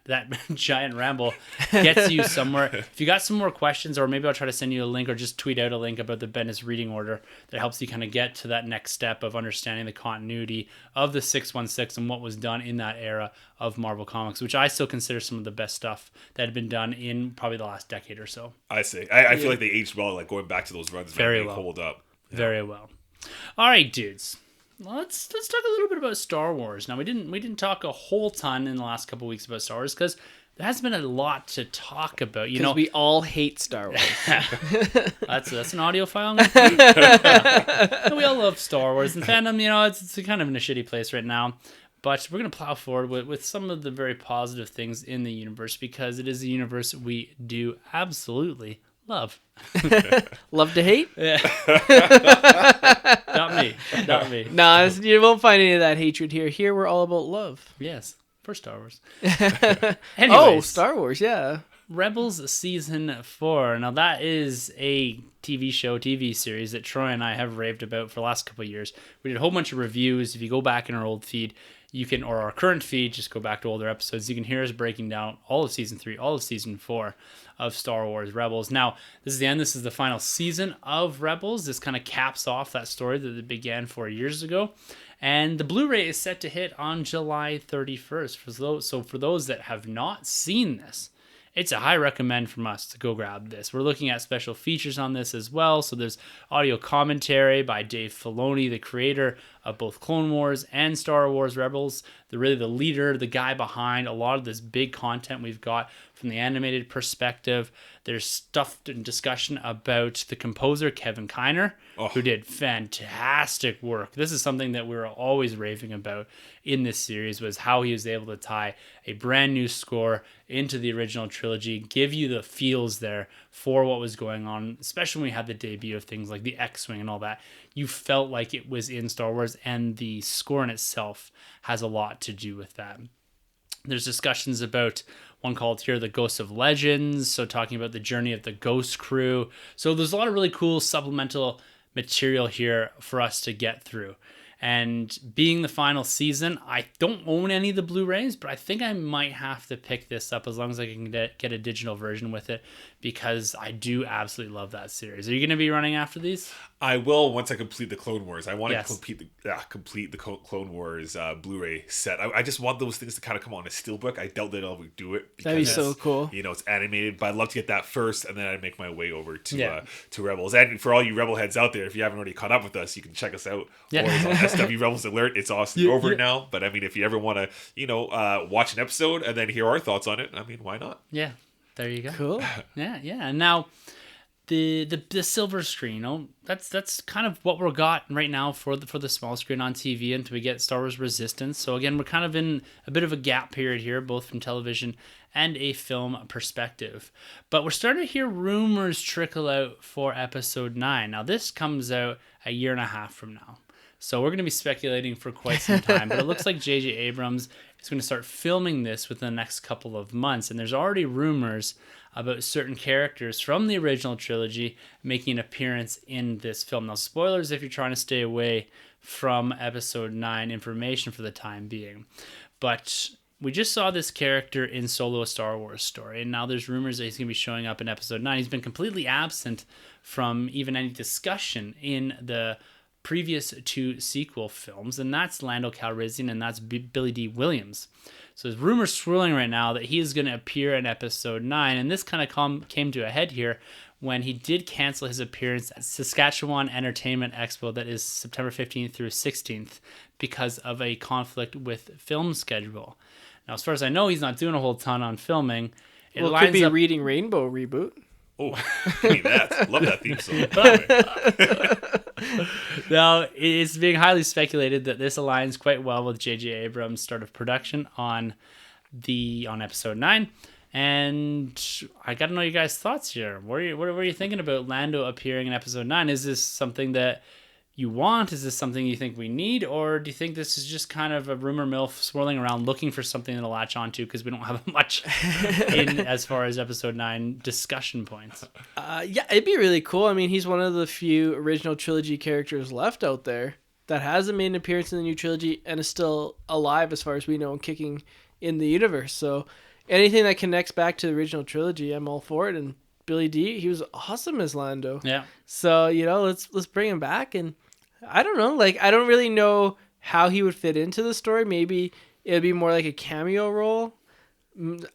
giant ramble gets you somewhere. If you got some more questions, or maybe I'll try to send you a link or just tweet out a link about the Bendis reading order that helps you kind of get to that next step of understanding the continuity of the 616 and what was done in that era of Marvel Comics, which I still consider some of the best stuff that had been done in probably the last decade or so. I see. I feel like they aged well, like going back to those runs. Very they well. hold up. Very well. All right, dudes. Let's talk a little bit about Star Wars. Now we didn't talk a whole ton in the last couple of weeks about Star Wars because there has been a lot to talk about. Because we all hate Star Wars. That's an audio file. Yeah. We all love Star Wars and fandom. It's kind of in a shitty place right now. But we're gonna plow forward with some of the very positive things in the universe because it is a universe we do absolutely love. Love to hate? Yeah. Not me. Nah, you won't find any of that hatred here. Here we're all about love. Yes, for Star Wars. Oh, Anyways, Star Wars, yeah. Rebels Season 4. Now, that is a TV series that Troy and I have raved about for the last couple of years. We did a whole bunch of reviews. If you go back in our old feed, or our current feed, just go back to older episodes. You can hear us breaking down all of Season 3, all of Season 4 of Star Wars Rebels. Now, this is the end. This is the final season of Rebels. This kind of caps off that story that it began 4 years ago. And the Blu-ray is set to hit on July 31st. So for those that have not seen this, it's a high recommend from us to go grab this. We're looking at special features on this as well. So there's audio commentary by Dave Filoni, the creator of both Clone Wars and Star Wars Rebels. The leader, the guy behind a lot of this big content we've got from the animated perspective. There's stuff and discussion about the composer, Kevin Kiner, who did fantastic work. This is something that we were always raving about in this series, was how he was able to tie a brand new score into the original trilogy, give you the feels there for what was going on, especially when we had the debut of things like the X-Wing and all that. You felt like it was in Star Wars, and the score in itself has a lot to do with that. There's discussions about one called here The Ghosts of Legends, so talking about the journey of the Ghost Crew. So there's a lot of really cool supplemental material here for us to get through. And being the final season, I don't own any of the Blu-rays, but I think I might have to pick this up as long as I can get a digital version with it, because I do absolutely love that series. Are you going to be running after these? I will once I complete the Clone Wars. I want Yes. to complete the Clone Wars Blu-ray set. I just want those things to kind of come on a steelbook. I doubt that I'll do it. That'd be so cool. It's animated, but I'd love to get that first, and then I'd make my way over to Yeah. Rebels. And for all you Rebel heads out there, if you haven't already caught up with us, you can check us out. Yeah. Always on SW Rebels Alert. It's awesome over now. But I mean, if you ever want to, watch an episode and then hear our thoughts on it, I mean, why not? Yeah, there you go. Cool. Yeah. And now the silver screen, that's kind of what we're got right now for the small screen on TV until we get Star Wars Resistance. So again, we're kind of in a bit of a gap period here, both from television and a film perspective. But we're starting to hear rumors trickle out for episode 9. Now this comes out a year and a half from now. So we're going to be speculating for quite some time, but it looks like J.J. Abrams is going to start filming this within the next couple of months. And there's already rumors about certain characters from the original trilogy making an appearance in this film. Now, spoilers if you're trying to stay away from episode 9 information for the time being. But we just saw this character in Solo: A Star Wars Story, and now there's rumors that he's going to be showing up in Episode 9. He's been completely absent from even any discussion in the previous 2 sequel films, and that's Lando Calrissian and that's Billy D. Williams. So there's rumors swirling right now that he is going to appear in Episode 9, and this kind of came to a head here when he did cancel his appearance at Saskatchewan Entertainment Expo that is September 15th through 16th because of a conflict with film schedule. Now, as far as I know, he's not doing a whole ton on filming. It could be Reading Rainbow reboot. Oh, give me that. Love that theme song. Now, it's being highly speculated that this aligns quite well with J.J. Abrams' start of production on Episode 9. And I got to know your guys' thoughts here. What are you thinking about Lando appearing in Episode 9? Is this something that you want? Is this something you think we need? Or do you think this is just kind of a rumor mill swirling around looking for something to latch onto because we don't have much in as far as Episode 9 discussion points? Yeah, it'd be really cool. I mean, he's one of the few original trilogy characters left out there that hasn't made an appearance in the new trilogy and is still alive as far as we know and kicking in the universe. So anything that connects back to the original trilogy, I'm all for it. And Billy D, he was awesome as Lando. Yeah. So, let's bring him back. And I don't know, I don't really know how he would fit into the story. Maybe it'd be more like a cameo role.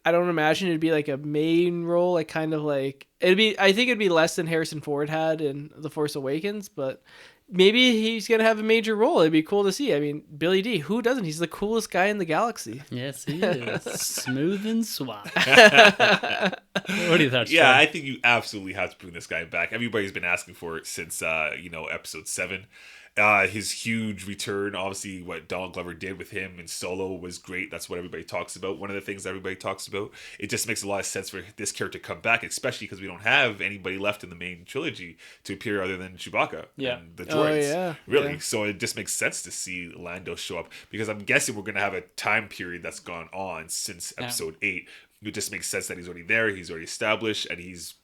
I don't imagine it'd be like a main role, I think it'd be less than Harrison Ford had in The Force Awakens, but maybe he's going to have a major role. It'd be cool to see. I mean, Billy D, who doesn't? He's the coolest guy in the galaxy. Yes, he is. Smooth and suave. What do you think? Yeah, I think you absolutely have to bring this guy back. Everybody's been asking for it since, Episode 7. His huge return, obviously what Donald Glover did with him in Solo was great. That's what everybody talks about. One of the things everybody talks about. It just makes a lot of sense for this character to come back, especially because we don't have anybody left in the main trilogy to appear other than Chewbacca and the droids. Oh, yeah. Really. Yeah. So it just makes sense to see Lando show up because I'm guessing we're going to have a time period that's gone on since Episode 8. It just makes sense that he's already there, he's already established, and he's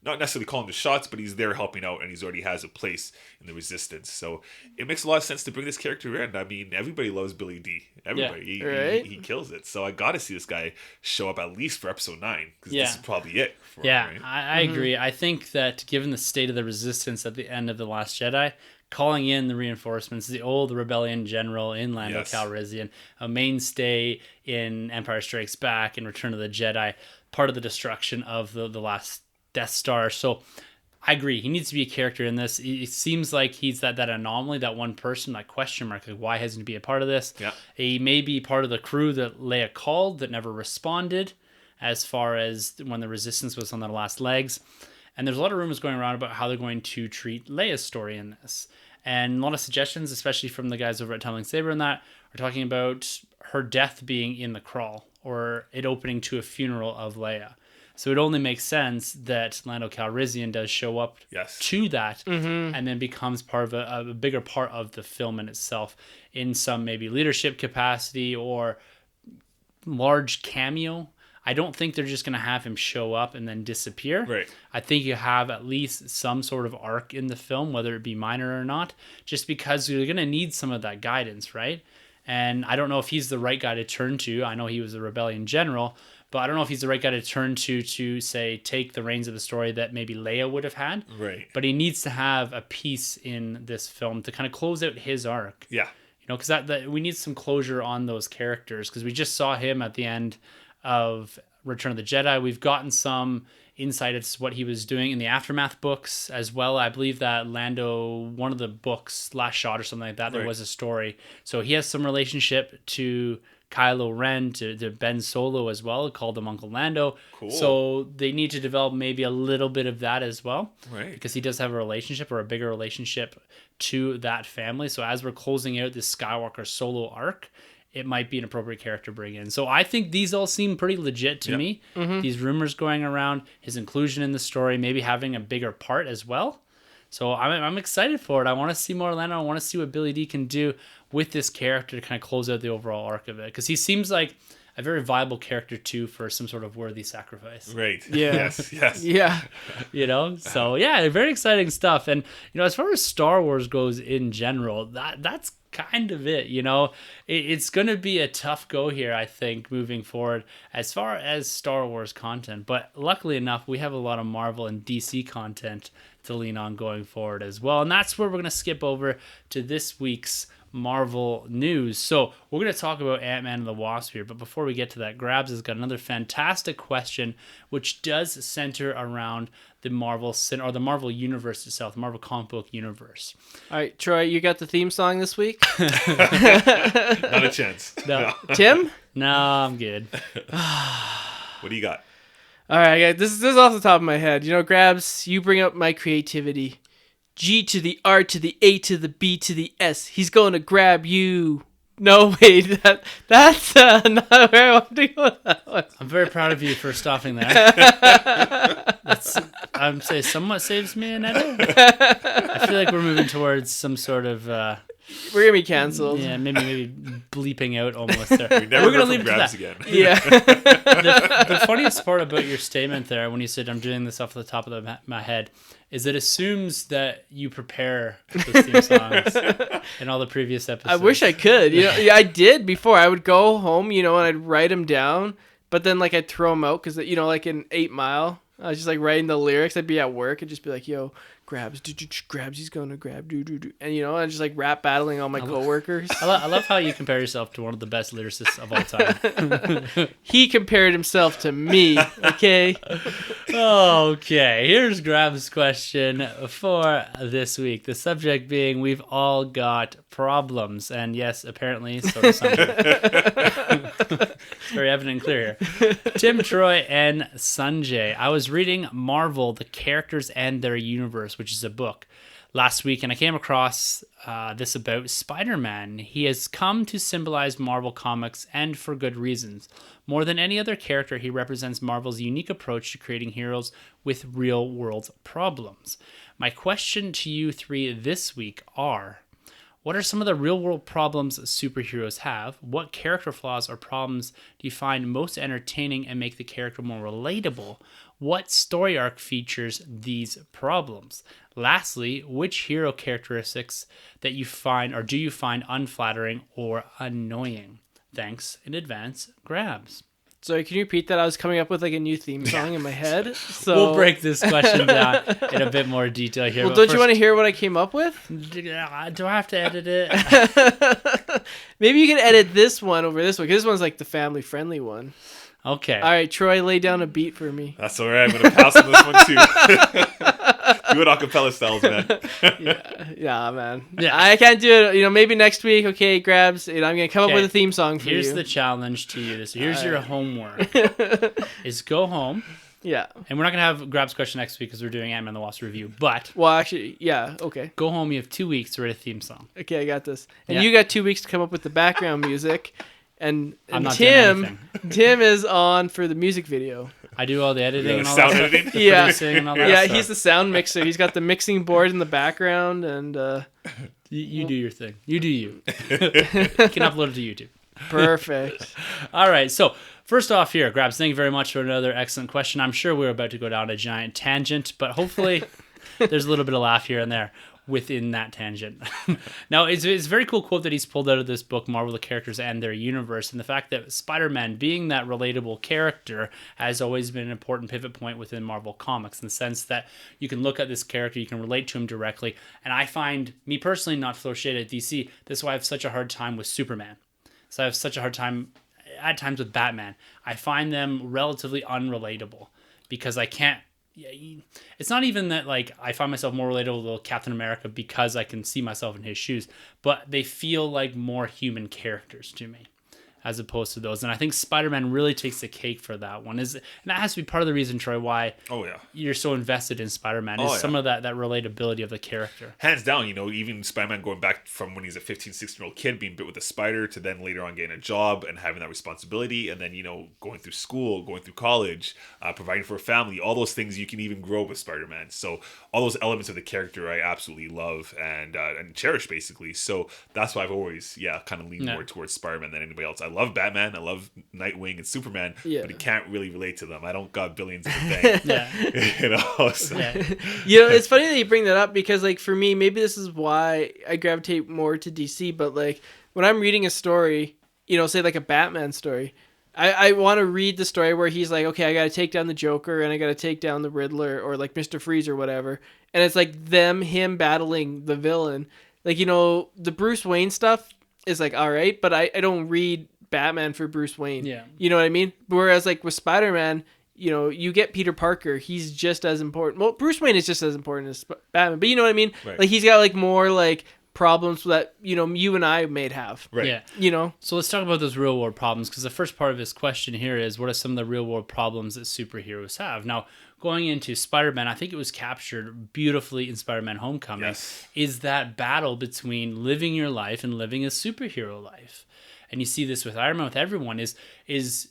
not necessarily calling the shots, but he's there helping out, and he's already has a place in the Resistance. So it makes a lot of sense to bring this character in. I mean, everybody loves Billy D. Everybody. Yeah, he kills it. So I got to see this guy show up at least for Episode 9, because this is probably it for him, right? I agree. I think that given the state of the Resistance at the end of The Last Jedi, calling in the reinforcements, the old rebellion general in Lando Calrissian, a mainstay in Empire Strikes Back and Return of the Jedi, part of the destruction of the last Death Star. So I agree. He needs to be a character in this. It seems like he's that anomaly, that one person, like question mark, like why hasn't he be a part of this? Yeah. He may be part of the crew that Leia called that never responded as far as when the Resistance was on their last legs. And there's a lot of rumors going around about how they're going to treat Leia's story in this. And a lot of suggestions, especially from the guys over at Tumbling Saber and that, are talking about her death being in the crawl or it opening to a funeral of Leia. So it only makes sense that Lando Calrissian does show up to that and then becomes part of a bigger part of the film in itself in some maybe leadership capacity or large cameo. I don't think they're just going to have him show up and then disappear. Right. I think you have at least some sort of arc in the film, whether it be minor or not, just because you're going to need some of that guidance, right? And I don't know if he's the right guy to turn to. I know he was a rebellion general, but I don't know if he's the right guy to turn to say, take the reins of the story that maybe Leia would have had. Right. But he needs to have a piece in this film to kind of close out his arc. Yeah. Because that we need some closure on those characters, because we just saw him at the end of Return of the Jedi. We've gotten some insight as to what he was doing in the Aftermath books as well. I believe that Lando, one of the books, Last Shot or something like that, there was a story. So he has some relationship to Kylo Ren, to Ben Solo as well, called him Uncle Lando. Cool. So they need to develop maybe a little bit of that as well. Right. Because he does have a relationship or a bigger relationship to that family. So as we're closing out this Skywalker Solo arc, it might be an appropriate character to bring in. So I think these all seem pretty legit to me. Mm-hmm. These rumors going around, his inclusion in the story, maybe having a bigger part as well. So I'm excited for it. I want to see more Lando. I want to see what Billy D can do with this character to kind of close out the overall arc of it. Because he seems like a very viable character too for some sort of worthy sacrifice. Right. Yeah. Yes. Yeah. So yeah, very exciting stuff. And as far as Star Wars goes in general, that's kind of it. It's going to be a tough go here, I think, moving forward as far as Star Wars content. But luckily enough, we have a lot of Marvel and DC content to lean on going forward as well. And that's where we're going to skip over to this week's Marvel news. So we're going to talk about Ant-Man and the Wasp here, but before we get to that, Grabs has got another fantastic question, which does center around the Marvel the Marvel universe itself, the Marvel comic book universe. All right, Troy, you got the theme song this week? Not a chance. No. Tim? No, I'm good. What do you got? All right, this is off the top of my head. Grabs, you bring up my creativity. G to the R to the A to the B to the S. He's going to grab you. No, wait, that's not where I want to go with that one. I'm very proud of you for stopping that. I'm saying somewhat saves me an edit. I feel like we're moving towards some sort of we're gonna be canceled. Yeah, maybe bleeping out almost there. We're gonna leave it to that again. Yeah. The funniest part about your statement there, when you said I'm doing this off the top of my head, is it assumes that you prepare those theme songs in all the previous episodes. I wish I could. I did before. I would go home, and I'd write them down, but then I'd throw them out because like in 8 Mile, I was just writing the lyrics. I'd be at work and just be like, "Yo, grabs, grabs, he's gonna grab, and I just rap battling all my coworkers. I love how you compare yourself to one of the best lyricists of all time. He compared himself to me. Okay. Okay. Here's Grab's question for this week. The subject being, we've all got problems, and yes, apparently, so does Sunjay. It's very evident and clear here. Tim, Troy, and Sunjay. I was reading Marvel, the Characters and Their Universe, which is a book, last week, and I came across this about Spider-Man. He has come to symbolize Marvel Comics, and for good reasons. More than any other character, he represents Marvel's unique approach to creating heroes with real-world problems. My question to you three this week are, what are some of the real-world problems superheroes have? What character flaws or problems do you find most entertaining and make the character more relatable? What story arc features these problems? Lastly, which hero characteristics that you find, or do you find, unflattering or annoying? Thanks in advance, Grabs. Sorry, can you repeat that? I was coming up with a new theme song in my head. So We'll break this question down in a bit more detail here. Well, don't you want to hear what I came up with? Do I have to edit it? Maybe you can edit this one over this one, because this one's the family-friendly one. Okay. All right, Troy, lay down a beat for me. That's all right. I'm going to pass on this one, too. Do it acapella styles, man. Yeah, man. Yeah. I can't do it. Maybe next week, okay, Grabs, I'm going to come up with a theme song for Here's you. the challenge to you. Here's your homework. Is go home. Yeah. And we're not going to have Grab's question next week because we're doing Ant-Man and the Wasp review. But Well, actually, yeah, okay. go home. You have 2 weeks to write a theme song. Okay, I got this. And Yeah. you got 2 weeks to come up with the background music. And I'm not doing Tim is on for the music video. I do all the editing and all sound that editing? stuff. Yeah. Producing and all that Yeah, stuff. he's the sound mixer. He's got the mixing board in the background, and You do your thing. You do you. You can upload it to YouTube. perfect. All right, so first off here, Grabs, thank you very much for another excellent question. I'm sure we're about to go down a giant tangent, but hopefully there's a little bit of laugh here and there within that tangent. Now, it's a very cool quote that he's pulled out of this book, Marvel, the Characters and Their Universe, and the fact that Spider-Man, being that relatable character, has always been an important pivot point within Marvel Comics, in the sense that you can look at this character, you can relate to him directly, and I find, me personally, not to throw shade at DC, this is why I have such a hard time with Superman. So I have such a hard time at times with Batman. I find them relatively unrelatable because I can't. It's not even that I find myself more relatable to Captain America because I can see myself in his shoes, but they feel like more human characters to me as opposed to those. And I think Spider-Man really takes the cake for that one. And that has to be part of the reason, Troy, why you're so invested in Spider-Man is some of that relatability of the character. Hands down, even Spider-Man going back from when he's a 15, 16-year-old kid being bit with a spider to then later on getting a job and having that responsibility and then, going through school, going through college, providing for a family, all those things you can even grow with Spider-Man. So all those elements of the character I absolutely love and cherish, basically. So that's why I've always, kind of leaned more towards Spider-Man than anybody else. I love Batman, I love Nightwing and Superman, Yeah. but he can't really relate to them. I don't got billions in the bank. Yeah. You know, so. Yeah. It's funny that you bring that up because, like, for me, maybe this is why I gravitate more to DC. But like, when I'm reading a story, say like a Batman story, I want to read the story where he's like, okay, I got to take down the Joker and I got to take down the Riddler or like Mr. Freeze or whatever, and it's like him battling the villain. Like, the Bruce Wayne stuff is like all right, but I don't read Batman for Bruce Wayne. Yeah. You know what I mean? Whereas like with Spider-Man, you get Peter Parker, he's just as important. Well, Bruce Wayne is just as important as Batman, but you know what I mean? Right. Like he's got like more like problems that, you and I may have. Right. Yeah. So let's talk about those real world problems, because the first part of his question here is, what are some of the real world problems that superheroes have? Now, going into Spider-Man, I think it was captured beautifully in Spider-Man Homecoming, Yes. is that battle between living your life and living a superhero life. And you see this with Iron Man, with everyone, is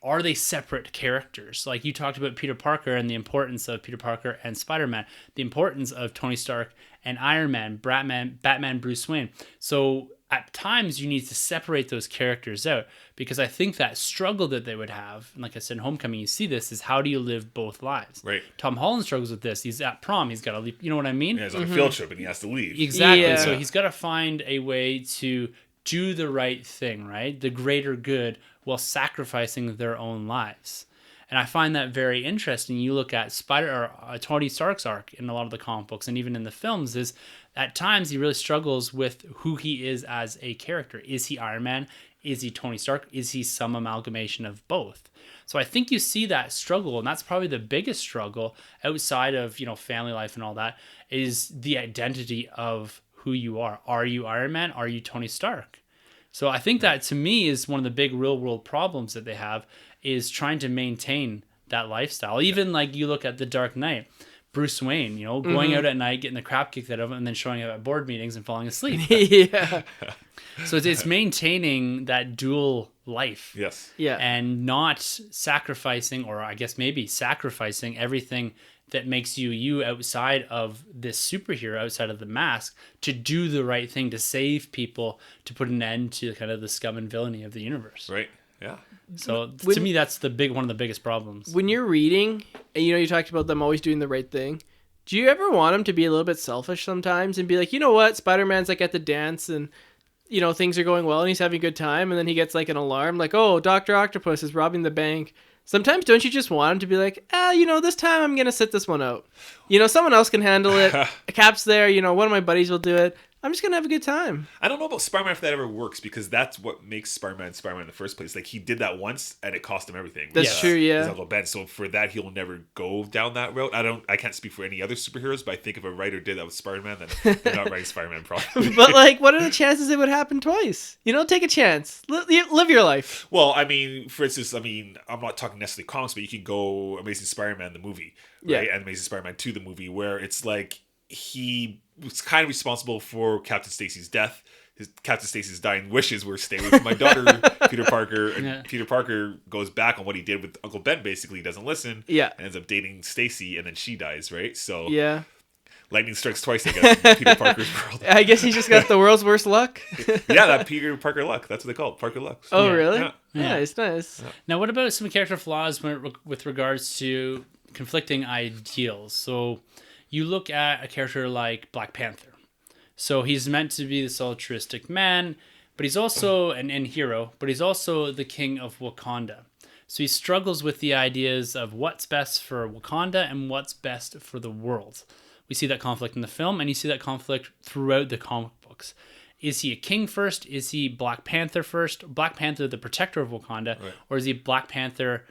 are they separate characters? Like you talked about Peter Parker and the importance of Peter Parker and Spider-Man, the importance of Tony Stark and Iron Man, Batman, Bruce Wayne. So at times you need to separate those characters out, because I think that struggle that they would have, and like I said in Homecoming, you see this, is how do you live both lives? Right. Tom Holland struggles with this. He's at prom. He's got to leave. You know what I mean? Yeah, he's on a field trip and he has to leave. Exactly. Yeah. So he's got to find a way to do the right thing, right? The greater good, while sacrificing their own lives. And I find that very interesting. You look at Tony Stark's arc in a lot of the comic books and even in the films, is at times he really struggles with who he is as a character. Is he Iron Man? Is he Tony Stark? Is he some amalgamation of both? So I think you see that struggle, and that's probably the biggest struggle outside of, family life and all that, is the identity of who you are. Are you Iron Man? Are you Tony Stark? So I think that, to me, is one of the big real world problems that they have, is trying to maintain that lifestyle. Even like you look at The Dark Knight, Bruce Wayne, going out at night, getting the crap kicked out of him, and then showing up at board meetings and falling asleep. Yeah. So it's maintaining that dual life. Yes. Yeah. And not sacrificing, or I guess maybe sacrificing everything that makes you outside of this superhero, outside of the mask, to do the right thing, to save people, to put an end to kind of the scum and villainy of the universe. Right. Yeah. So to me, that's one of the biggest problems. When you're reading, and you talked about them always doing the right thing, do you ever want them to be a little bit selfish sometimes and be like, you know what, Spider-Man's like at the dance and things are going well and he's having a good time, and then he gets like an alarm like, oh, Dr. Octopus is robbing the bank. Sometimes don't you just want him to be like, this time I'm going to sit this one out. Someone else can handle it. Cap's there, one of my buddies will do it. I'm just going to have a good time. I don't know about Spider-Man if that ever works, because that's what makes Spider-Man in the first place. Like, he did that once and it cost him everything. That's true, yeah. His Uncle Ben. So for that, he'll never go down that route. I can't speak for any other superheroes, but I think if a writer did that with Spider-Man, then they're not writing Spider-Man properly. But like, what are the chances it would happen twice? Take a chance. Live your life. Well, I mean, for instance, I'm not talking necessarily comics, but you can go Amazing Spider-Man the movie, right? Yeah. And Amazing Spider-Man 2 the movie, where it's like he was kind of responsible for Captain Stacy's death. Captain Stacy's dying wishes were stay away from my daughter, Peter Parker. And Peter Parker goes back on what he did with Uncle Ben, basically doesn't listen. Yeah. And ends up dating Stacy, and then she dies, right? So yeah, lightning strikes twice, I guess, in Peter Parker's world. I guess he just got the world's worst luck. Yeah, that Peter Parker luck. That's what they call it, Parker luck. So, Oh, really? Yeah. Nice. Now, what about some character flaws with regards to conflicting ideals? So you look at a character like Black Panther. So he's meant to be this altruistic man, but he's also an hero, but he's also the king of Wakanda. So he struggles with the ideas of what's best for Wakanda and what's best for the world. We see that conflict in the film, and you see that conflict throughout the comic books. Is he a king first? Is he Black Panther first? Black Panther, the protector of Wakanda, right. Or is he Black Panther,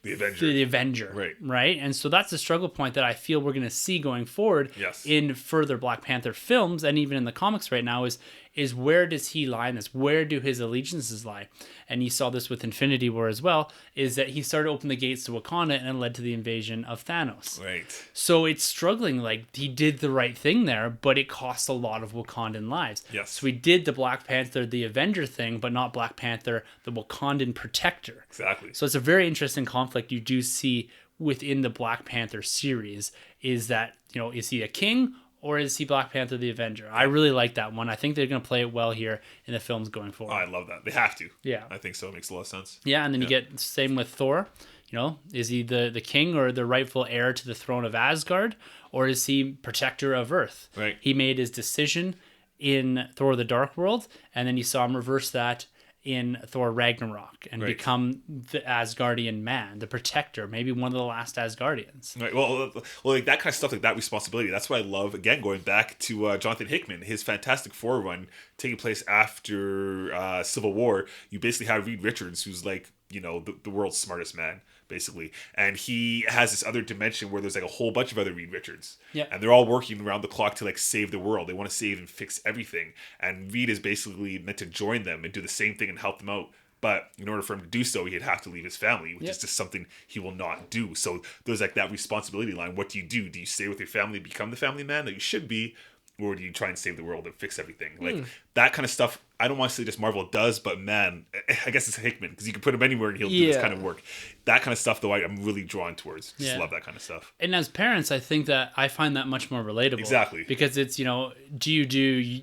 the Avenger? The Avenger, right? And so that's the struggle point that I feel we're going to see going forward in further Black Panther films, and even in the comics right now, is where does he lie in this? Where do his allegiances lie? And you saw this with Infinity War as well, is that he started to open the gates to Wakanda and it led to the invasion of Thanos. Right. So it's struggling, like he did the right thing there, but it cost a lot of Wakandan lives. Yes. So we did the Black Panther, the Avenger thing, but not Black Panther, the Wakandan protector. Exactly. So it's a very interesting conflict you do see within the Black Panther series, is that, is he a king or is he Black Panther the Avenger? I really like that one. I think they're going to play it well here in the films going forward. Oh, I love that. They have to. Yeah. I think so. It makes a lot of sense. Yeah, and then you get same with Thor. You know, is he the king or the rightful heir to the throne of Asgard, or is he protector of Earth? Right. He made his decision in Thor: The Dark World, and then you saw him reverse that in Thor: Ragnarok and become the Asgardian man, the protector, maybe one of the last Asgardians. Right. Well, like that kind of stuff, like that responsibility. That's what I love. Again, going back to Jonathan Hickman, his Fantastic Four run taking place after Civil War. You basically have Reed Richards, who's like, you know, the world's smartest man, basically, and he has this other dimension where there's like a whole bunch of other Reed Richards, and they're all working around the clock to like save the world. They want to save and fix everything, and Reed is basically meant to join them and do the same thing and help them out. But in order for him to do so, he'd have to leave his family, which is just something he will not do. So there's like that responsibility line. What do you do? Do you stay with your family, become the family man that you should be, or do you try and save the world and fix everything? Like that kind of stuff. I don't want to say just Marvel does, but man, I guess it's Hickman, because you can put him anywhere and he'll do this kind of work. That kind of stuff, though, I'm really drawn towards. Just love that kind of stuff. And as parents, I think that I find that much more relatable. Exactly. Because it's, you know, do you do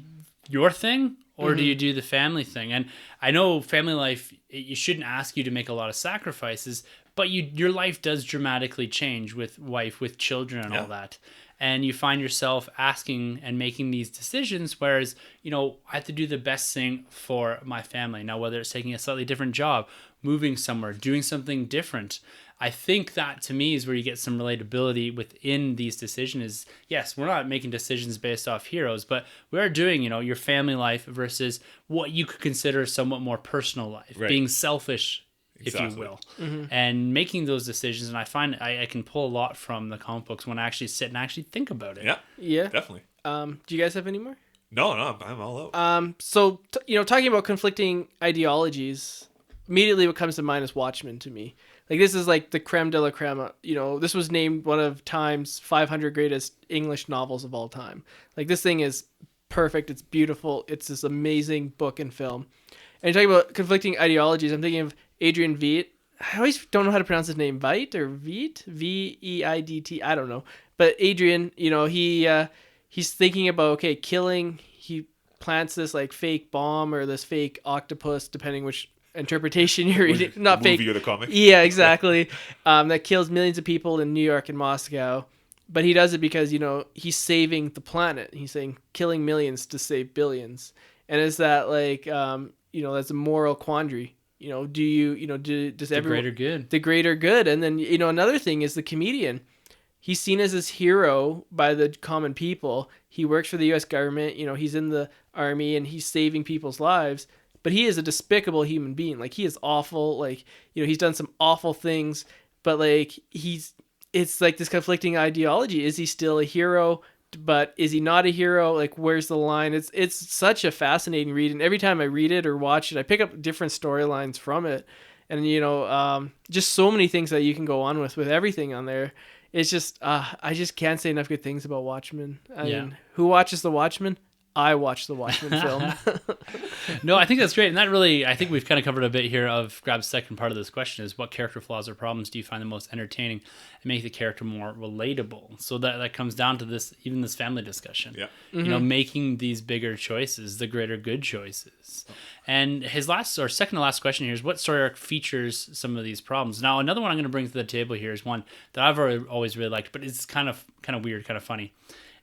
your thing or do you do the family thing? And I know family life, you shouldn't ask you to make a lot of sacrifices, but your life does dramatically change with wife, with children and all that. And you find yourself asking and making these decisions, whereas, you know, I have to do the best thing for my family. Now, whether it's taking a slightly different job, moving somewhere, doing something different, I think that to me is where you get some relatability within these decisions. Is yes, we're not making decisions based off heroes, but we are doing, you know, your family life versus what you could consider somewhat more personal life, being selfish, if you will, and making those decisions. And I find I can pull a lot from the comic books when I actually sit and actually think about it. Yeah, definitely. Do you guys have any more? No, I'm all out. So you know, talking about conflicting ideologies, immediately what comes to mind is Watchmen to me. Like, this is like the creme de la creme. You know, this was named one of Time's 500 greatest English novels of all time. Like, this thing is perfect. It's beautiful. It's this amazing book and film. And talking about conflicting ideologies, I'm thinking of Adrian Veidt. I always don't know how to pronounce his name. Veidt or Veidt? Veidt? I don't know. But Adrian, you know, he's thinking about, okay, killing. He plants this like fake bomb or this fake octopus, depending which interpretation you're reading. Not the fake. movie or the comic. Yeah, exactly. That kills millions of people in New York and Moscow. But he does it because, you know, he's saving the planet. He's saying killing millions to save billions. And is that like, you know, that's a moral quandary. You know, does everyone... The greater good. The greater good. And then, you know, another thing is the comedian. He's seen as this hero by the common people. He works for the U.S. government. You know, he's in the army and he's saving people's lives. But he is a despicable human being. Like, he is awful. Like, you know, he's done some awful things. But, like, it's like this conflicting ideology. Is he still a hero? But is he not a hero? Like, where's the line? It's such a fascinating read, and every time I read it or watch it, I pick up different storylines from it, and you know, just so many things that you can go on with everything on there. It's just I just can't say enough good things about Watchmen. I mean, who watches The Watchmen? I watch the Watchmen film. No, I think that's great. And that really, I think we've kind of covered a bit here of Grab's second part of this question is what character flaws or problems do you find the most entertaining and make the character more relatable? So that comes down to this, even this family discussion. Yeah. You know, making these bigger choices, the greater good choices. And his second to last question here is what story arc features some of these problems? Now, another one I'm going to bring to the table here is one that I've always really liked, but it's kind of weird, kind of funny.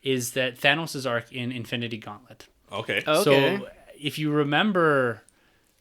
Is that Thanos' arc in Infinity Gauntlet. Okay. So if you remember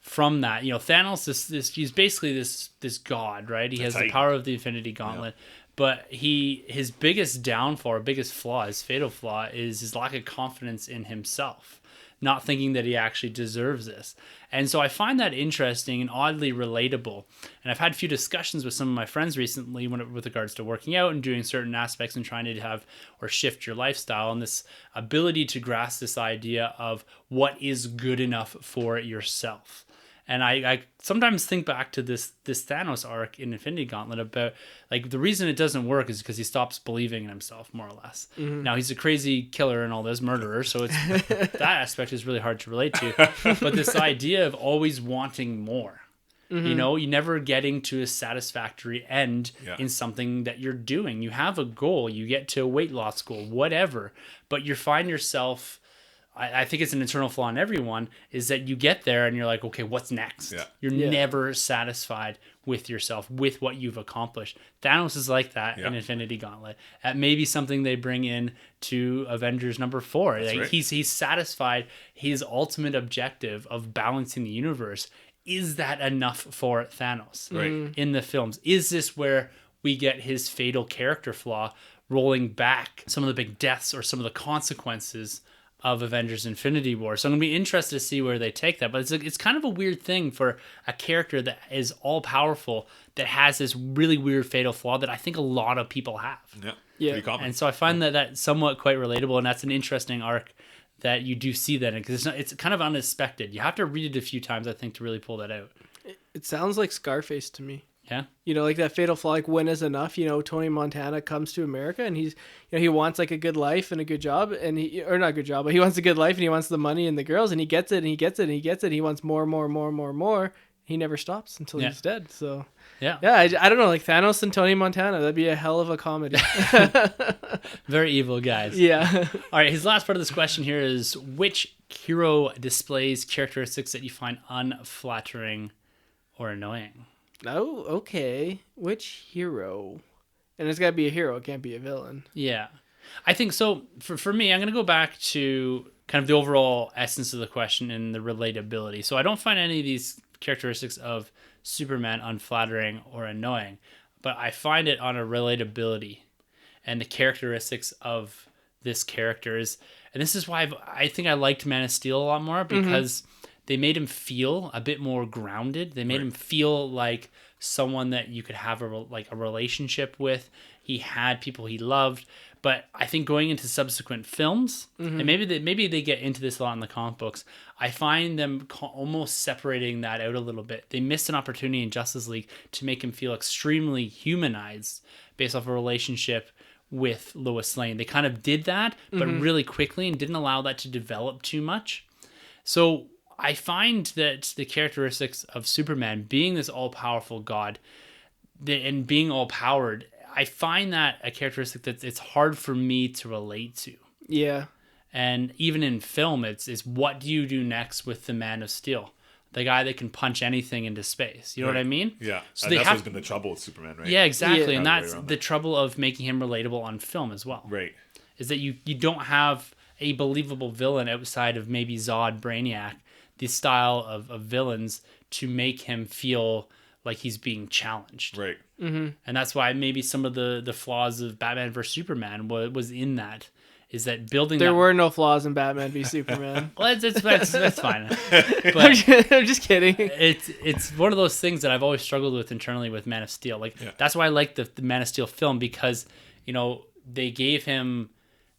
from that, you know, Thanos he's basically this god, right? He has the power of the Infinity Gauntlet, but his biggest downfall, or biggest flaw, his fatal flaw is his lack of confidence in himself, not thinking that he actually deserves this. And so I find that interesting and oddly relatable. And I've had a few discussions with some of my friends recently with regards to working out and doing certain aspects and trying to have or shift your lifestyle, and this ability to grasp this idea of what is good enough for yourself. And I sometimes think back to this Thanos arc in Infinity Gauntlet about, like, the reason it doesn't work is because he stops believing in himself, more or less. Mm-hmm. Now, he's a crazy killer and all this, murderer, so that aspect is really hard to relate to. But this idea of always wanting more. You know, you never getting to a satisfactory end Yeah. in something that you're doing. You have a goal, you get to a weight loss goal, whatever, but you find yourself, I think it's an internal flaw in everyone, is that you get there and you're like, okay, what's next? Yeah. You're Yeah. never satisfied with yourself, with what you've accomplished. Thanos is like that Yeah. in Infinity Gauntlet. That may be something they bring in to Avengers number 4. Like, right. he's satisfied. His ultimate objective of balancing the universe, is that enough for Thanos Right. in the films? Is this where we get his fatal character flaw, rolling back some of the big deaths or some of the consequences of Avengers Infinity War? So I'm going to be interested to see where they take that. But it's kind of a weird thing for a character that is all powerful, that has this really weird fatal flaw that I think a lot of people have. Yeah. Yeah. Pretty common. And so I find that somewhat quite relatable, and that's an interesting arc that you do see that in, because it's kind of unexpected. You have to read it a few times, I think, to really pull that out. It sounds like Scarface to me. Yeah. You know, like that fatal flaw, like when is enough? You know, Tony Montana comes to America and he wants like a good life and a good job, and or not a good job, but he wants a good life and he wants the money and the girls, and he gets it and he gets it and he gets it. He wants more, more, more, more, more. He never stops until he's dead. So Yeah. I don't know, like Thanos and Tony Montana, that'd be a hell of a comedy. Very evil guys. Yeah. All right, his last part of this question here is, which hero displays characteristics that you find unflattering or annoying? Oh, okay. Which hero? And it's got to be a hero. It can't be a villain. Yeah. I think so. For me, I'm going to go back to kind of the overall essence of the question and the relatability. So I don't find any of these characteristics of Superman unflattering or annoying, but I find it on a relatability and the characteristics of this character is, and this is why I think I liked Man of Steel a lot more, because they made him feel a bit more grounded. They made him feel like someone that you could have a relationship with. He had people he loved. But I think going into subsequent films, and maybe they get into this a lot in the comic books, I find them almost separating that out a little bit. They missed an opportunity in Justice League to make him feel extremely humanized based off a relationship with Lois Lane. They kind of did that, but really quickly, and didn't allow that to develop too much. So I find that the characteristics of Superman being this all-powerful god and being all-powered, I find that a characteristic that it's hard for me to relate to. Yeah. And even in film, it's what do you do next with the Man of Steel? The guy that can punch anything into space. You know what I mean? Yeah. So And they that's have what's been the trouble with Superman, right? Yeah, exactly. Yeah. And Other way that's around the that. trouble of making him relatable on film as well. Right. Is that you don't have a believable villain outside of maybe Zod, Brainiac, the style of villains, to make him feel like he's being challenged. Right. And that's why maybe some of the flaws of Batman vs Superman was in that, is that building There that, were no flaws in Batman v Superman. well, that's fine. I'm But just kidding. it's one of those things that I've always struggled with internally with Man of Steel. Like that's why I like the Man of Steel film, because they gave him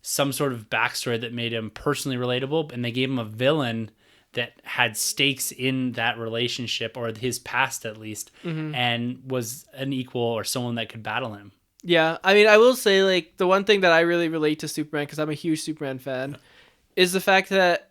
some sort of backstory that made him personally relatable, and they gave him a villain that had stakes in that relationship, or his past at least, and was an equal or someone that could battle him. Yeah, I mean, I will say, like, the one thing that I really relate to Superman, because I'm a huge Superman fan, is the fact that,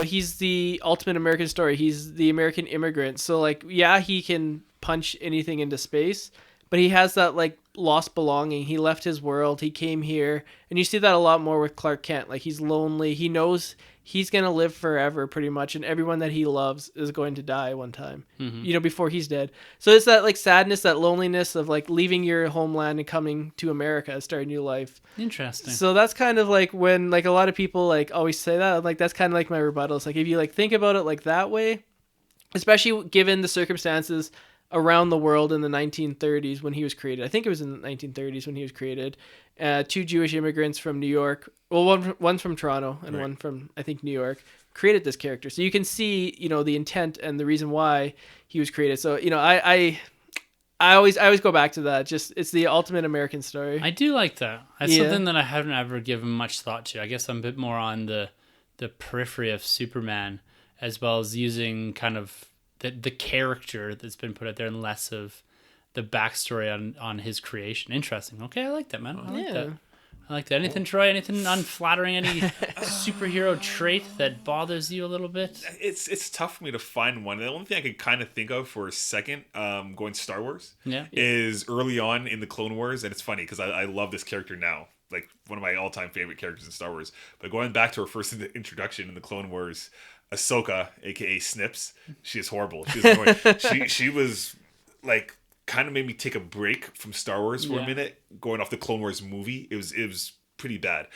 he's the ultimate American story. He's the American immigrant. So, like, yeah, he can punch anything into space, but he has that, like, lost belonging. He left his world. He came here. And you see that a lot more with Clark Kent. Like, he's lonely. He knows he's going to live forever, pretty much. And everyone that he loves is going to die one time, before he's dead. So it's that, like, sadness, that loneliness of, like, leaving your homeland and coming to America, starting a new life. Interesting. So that's kind of like when, like, a lot of people, like, always say that. Like, that's kind of like my rebuttal. It's like, if you, like, think about it like that way, especially given the circumstances around the world in the 1930s when he was created. I think it was in the 1930s when he was created. 2 Jewish immigrants from New York. Well, one's from Toronto and one from, I think, New York, created this character. So you can see, the intent and the reason why he was created. So, I always go back to that. Just, it's the ultimate American story. I do like that. That's something that I haven't ever given much thought to. I guess I'm a bit more on the periphery of Superman, as well as using kind of the character that's been put out there, and less of the backstory on his creation. Interesting. Okay, I like that, man. I like that. I like that. Anything, Troy? Anything unflattering? Any superhero trait that bothers you a little bit? It's tough for me to find one. The only thing I could kind of think of for a second, going Star Wars, Yeah. is early on in the Clone Wars, and it's funny because I love this character now, like one of my all-time favorite characters in Star Wars. But going back to her first introduction in the Clone Wars, Ahsoka, aka Snips, she is horrible. She was annoying. she was like kind of made me take a break from Star Wars for a minute, going off the Clone Wars movie. It was pretty bad.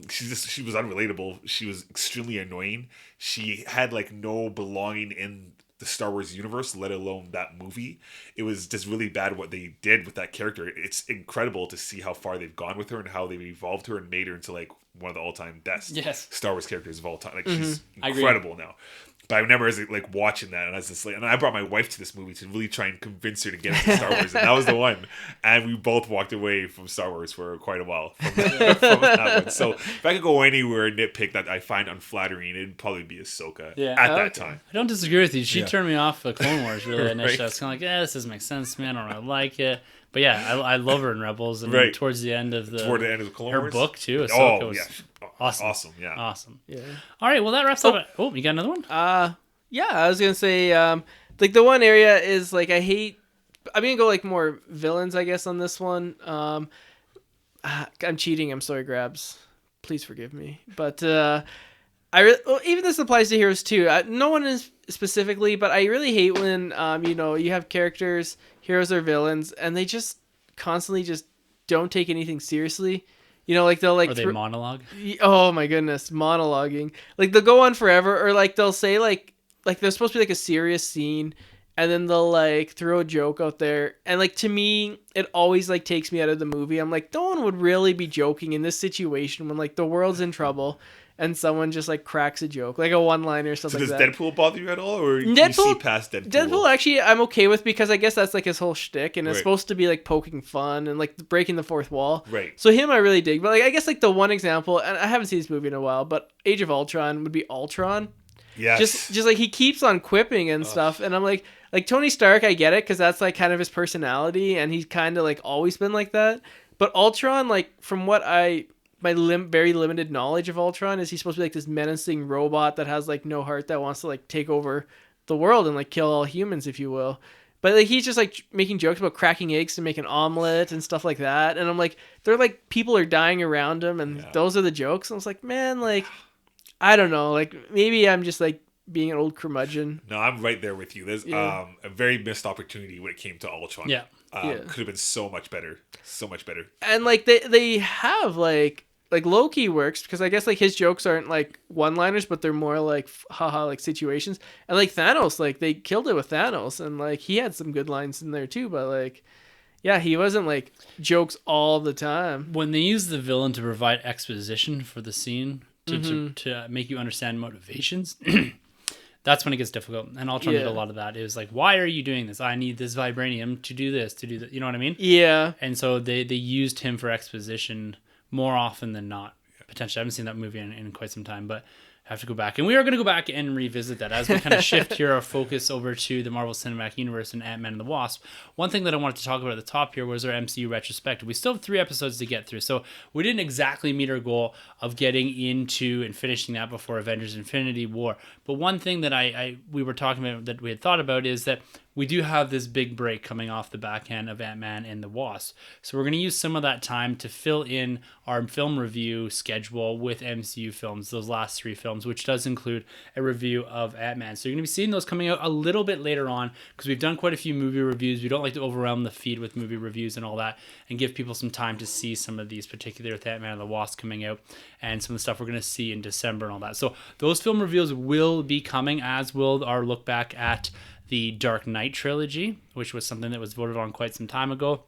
She was unrelatable. She was extremely annoying. She had like no belonging in the Star Wars universe, let alone that movie. It was just really bad what they did with that character. It's incredible to see how far they've gone with her and how they've evolved her and made her into like one of the all-time best Star Wars characters of all time. Like she's incredible now. But I remember as like watching that, and I was just like, and I brought my wife to this movie to really try and convince her to get into Star Wars, and that was the one. And we both walked away from Star Wars for quite a while from that one. So if I could go anywhere and nitpick that I find unflattering, it'd probably be Ahsoka at that time. I don't disagree with you. She turned me off of Clone Wars really initially. Right. I was kind of like, this doesn't make sense to me. I don't really like it. But yeah, I love her in Rebels. And towards the end of the Clone her Wars, book too. Ahsoka was awesome. Awesome. Yeah. All right. Well, that wraps up. Oh, you got another one? Yeah, I was gonna say, like the one area is like I'm gonna go like more villains, I guess, on this one. I'm cheating. I'm sorry, Grabs. Please forgive me. But even this applies to heroes too. No one is specifically, but I really hate when you have characters, heroes or villains, and they just constantly just don't take anything seriously. Like they'll like. Or they monologue. Oh my goodness, monologuing. Like they'll go on forever, or like they'll say like there's supposed to be like a serious scene, and then they'll like throw a joke out there, and like to me it always like takes me out of the movie. I'm like, no one would really be joking in this situation when like the world's in trouble and someone just like cracks a joke, like a one-liner or something. So does like that. Deadpool bother you at all, or you see past Deadpool? Deadpool actually I'm okay with, because I guess that's like his whole shtick, and it's supposed to be like poking fun and like breaking the fourth wall. Right. So him I really dig, but like I guess like the one example, and I haven't seen this movie in a while, but Age of Ultron would be Ultron. Yes. Just like he keeps on quipping and stuff, and I'm like Tony Stark, I get it, because that's like kind of his personality, and he's kind of like always been like that. But Ultron, like from what my very limited knowledge of Ultron, is he's supposed to be like this menacing robot that has like no heart, that wants to like take over the world and like kill all humans, if you will. But like he's just like making jokes about cracking eggs to make an omelet and stuff like that, and I'm like, they're like people are dying around him, and those are the jokes. And I was like, man, like I don't know, like maybe I'm just like being an old curmudgeon. No, I'm right there with you. There's a very missed opportunity when it came to Ultron. Could have been so much better. And like they have like Loki works, because I guess like his jokes aren't like one-liners, but they're more like haha like situations. And like Thanos, like they killed it with Thanos, and like he had some good lines in there too, but like he wasn't like jokes all the time. When they use the villain to provide exposition for the scene to make you understand motivations, that's when it gets difficult. And Ultron did a lot of that. It was like, why are you doing this? I need this vibranium to do this, to do that. You know what I mean? Yeah. And so they used him for exposition more often than not. Potentially. I haven't seen that movie in quite some time, but I have to go back. And we are going to go back and revisit that as we kind of shift here our focus over to the Marvel Cinematic Universe and Ant-Man and the Wasp. One thing that I wanted to talk about at the top here was our MCU retrospective. We still have 3 episodes to get through, so we didn't exactly meet our goal of getting into and finishing that before Avengers Infinity War. But one thing that we were talking about, that we had thought about, is that we do have this big break coming off the back end of Ant-Man and the Wasp. So we're going to use some of that time to fill in our film review schedule with MCU films, those last 3 films, which does include a review of Ant-Man. So you're going to be seeing those coming out a little bit later on, because we've done quite a few movie reviews. We don't like to overwhelm the feed with movie reviews and all that, and give people some time to see some of these, particularly with Ant-Man and the Wasp coming out, and some of the stuff we're going to see in December and all that. So those film reviews will be coming, as will our look back at the Dark Knight trilogy, which was something that was voted on quite some time ago.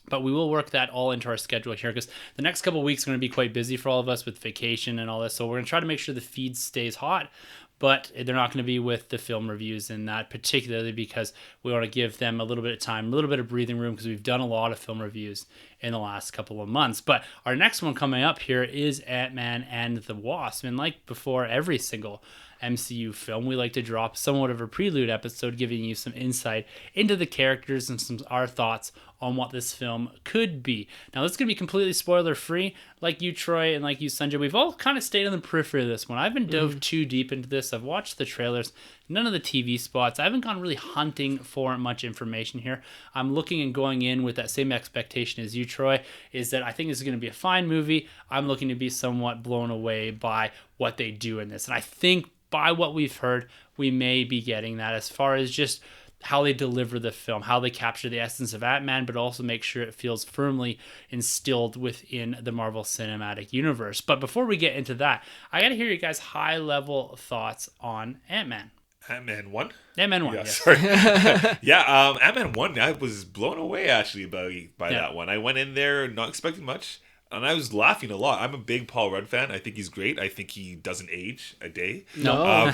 But we will work that all into our schedule here, because the next couple of weeks are going to be quite busy for all of us with vacation and all this. So we're going to try to make sure the feed stays hot, but they're not going to be with the film reviews in that, particularly because we want to give them a little bit of time, a little bit of breathing room, because we've done a lot of film reviews in the last couple of months. But our next one coming up here is Ant-Man and the Wasp. And like before every single MCU film, we like to drop somewhat of a prelude episode, giving you some insight into the characters and our thoughts on what this film could be. Now, this is going to be completely spoiler-free. Like you, Troy, and like you, Sunjay, we've all kind of stayed on the periphery of this one. I haven't dove too deep into this. I've watched the trailers, none of the TV spots. I haven't gone really hunting for much information here. I'm looking and going in with that same expectation as you, Troy, is that I think this is going to be a fine movie. I'm looking to be somewhat blown away by what they do in this. And I think by what we've heard, we may be getting that as far as just how they deliver the film, how they capture the essence of Ant-Man, but also make sure it feels firmly instilled within the Marvel Cinematic Universe. But before we get into that, I got to hear you guys' high-level thoughts on Ant-Man. Ant-Man 1? Ant-Man 1, Yeah, yes. sorry. Yeah, Ant-Man 1, I was blown away, actually, by that one. I went in there not expecting much, and I was laughing a lot. I'm a big Paul Rudd fan. I think he's great. I think he doesn't age a day. No.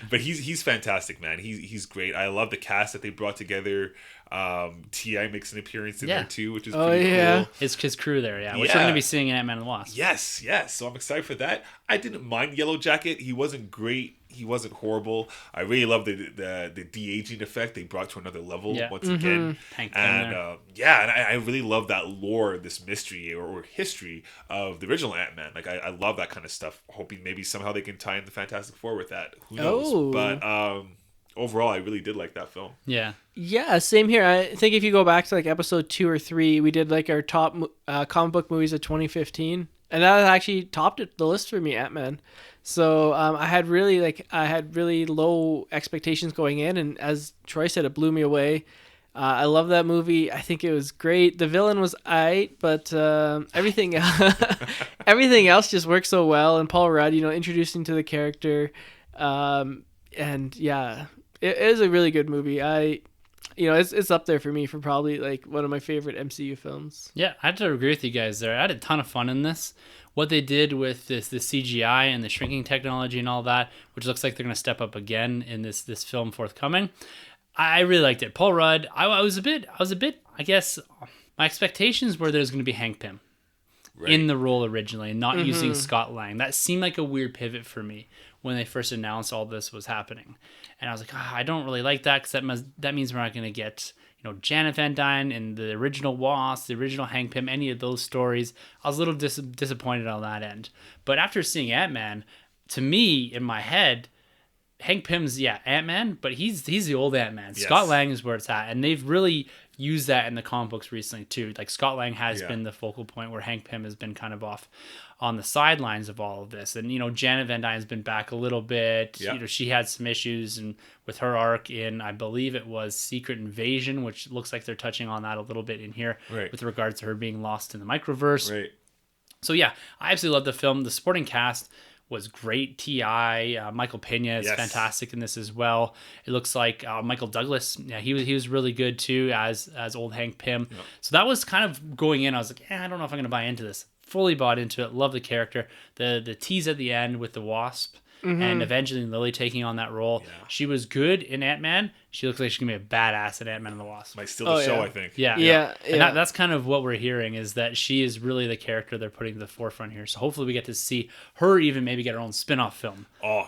But he's fantastic, man. He's great. I love the cast that they brought together. T.I. makes an appearance in there too, which is pretty cool. His crew there, which we're going to be seeing in Ant-Man and the Wasp. Yes. So I'm excited for that. I didn't mind Yellow Jacket. He wasn't great. He wasn't horrible. I really love the de-aging effect they brought to another level once again. Hank and I really love that lore, this mystery or history of the original Ant-Man. Like I love that kind of stuff. Hoping maybe somehow they can tie in the Fantastic Four with that. Who knows? But overall, I really did like that film. Yeah, same here. I think if you go back to like episode 2 or 3, we did like our top comic book movies of 2015, and that actually topped the list for me, Ant-Man. So I had really low expectations going in, and as Troy said, it blew me away. I love that movie. I think it was great. The villain was aight, but everything else just worked so well. And Paul Rudd, introducing to the character, and yeah, it is a really good movie. It's up there for me for probably like one of my favorite MCU films. Yeah, I have to agree with you guys there. I had a ton of fun in this. What they did with the CGI and the shrinking technology and all that, which looks like they're going to step up again in this film forthcoming. I really liked it. Paul Rudd, I was a bit, I guess, my expectations were there's going to be Hank Pym in the role originally and not using Scott Lang. That seemed like a weird pivot for me when they first announced all this was happening. And I was like, I don't really like that because that means we're not going to get Janet Van Dyne and the original Wasp, the original Hank Pym, any of those stories. I was a little disappointed on that end. But after seeing Ant-Man, to me, in my head, Hank Pym's, Ant-Man, but he's the old Ant-Man. Yes. Scott Lang is where it's at. And they've really used that in the comic books recently, too. Like, Scott Lang has been the focal point where Hank Pym has been kind of off on the sidelines of all of this. And, Janet Van Dyne's been back a little bit. Yeah. She had some issues and with her arc in, I believe it was Secret Invasion, which looks like they're touching on that a little bit in here with regards to her being lost in the microverse. Right. So, yeah, I absolutely love the film. The supporting cast was great. T.I. Michael Pena is fantastic in this as well. It looks like Michael Douglas, he was really good too as old Hank Pym. Yep. So that was kind of going in. I was like, I don't know if I'm going to buy into this. Fully bought into it. Love the character. The tease at the end with the Wasp and Evangeline Lilly taking on that role. Yeah. She was good in Ant-Man. She looks like she's going to be a badass in Ant-Man and the Wasp. Might steal the show, I think. Yeah. And that's kind of what we're hearing is that she is really the character they're putting to the forefront here. So hopefully we get to see her even maybe get her own spin-off film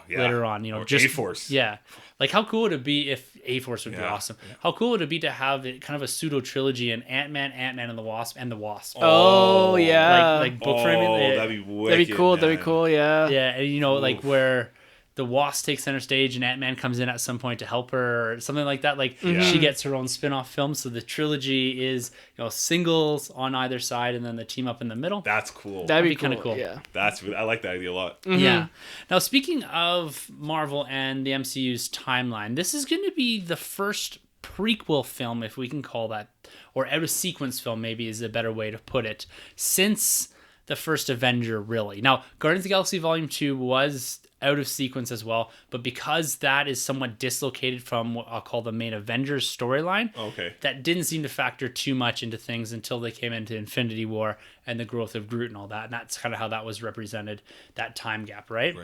later on. Or just A-Force. Yeah. Like, how cool would it be if A-Force would be awesome? Yeah. How cool would it be to have it kind of a pseudo-trilogy in Ant-Man, Ant-Man and the Wasp, and the Wasp? Oh, yeah. Like book framing. That'd be wicked, That'd be cool. Man. That'd be cool, yeah. Yeah, and like where the Wasp takes center stage and Ant-Man comes in at some point to help her or something like that. Like she gets her own spin-off film. So the trilogy is, singles on either side and then the team up in the middle. That's cool. That'd be kind of cool. Yeah. I like that idea a lot. Mm-hmm. Yeah. Now, speaking of Marvel and the MCU's timeline, this is going to be the first prequel film, if we can call that, or out of sequence film maybe is a better way to put it, since the first Avenger, really. Now, Guardians of the Galaxy Volume 2 was out of sequence as well, but because that is somewhat dislocated from what I'll call the main Avengers storyline, that didn't seem to factor too much into things until they came into Infinity War and the growth of Groot and all that, and that's kind of how that was represented, that time gap, right?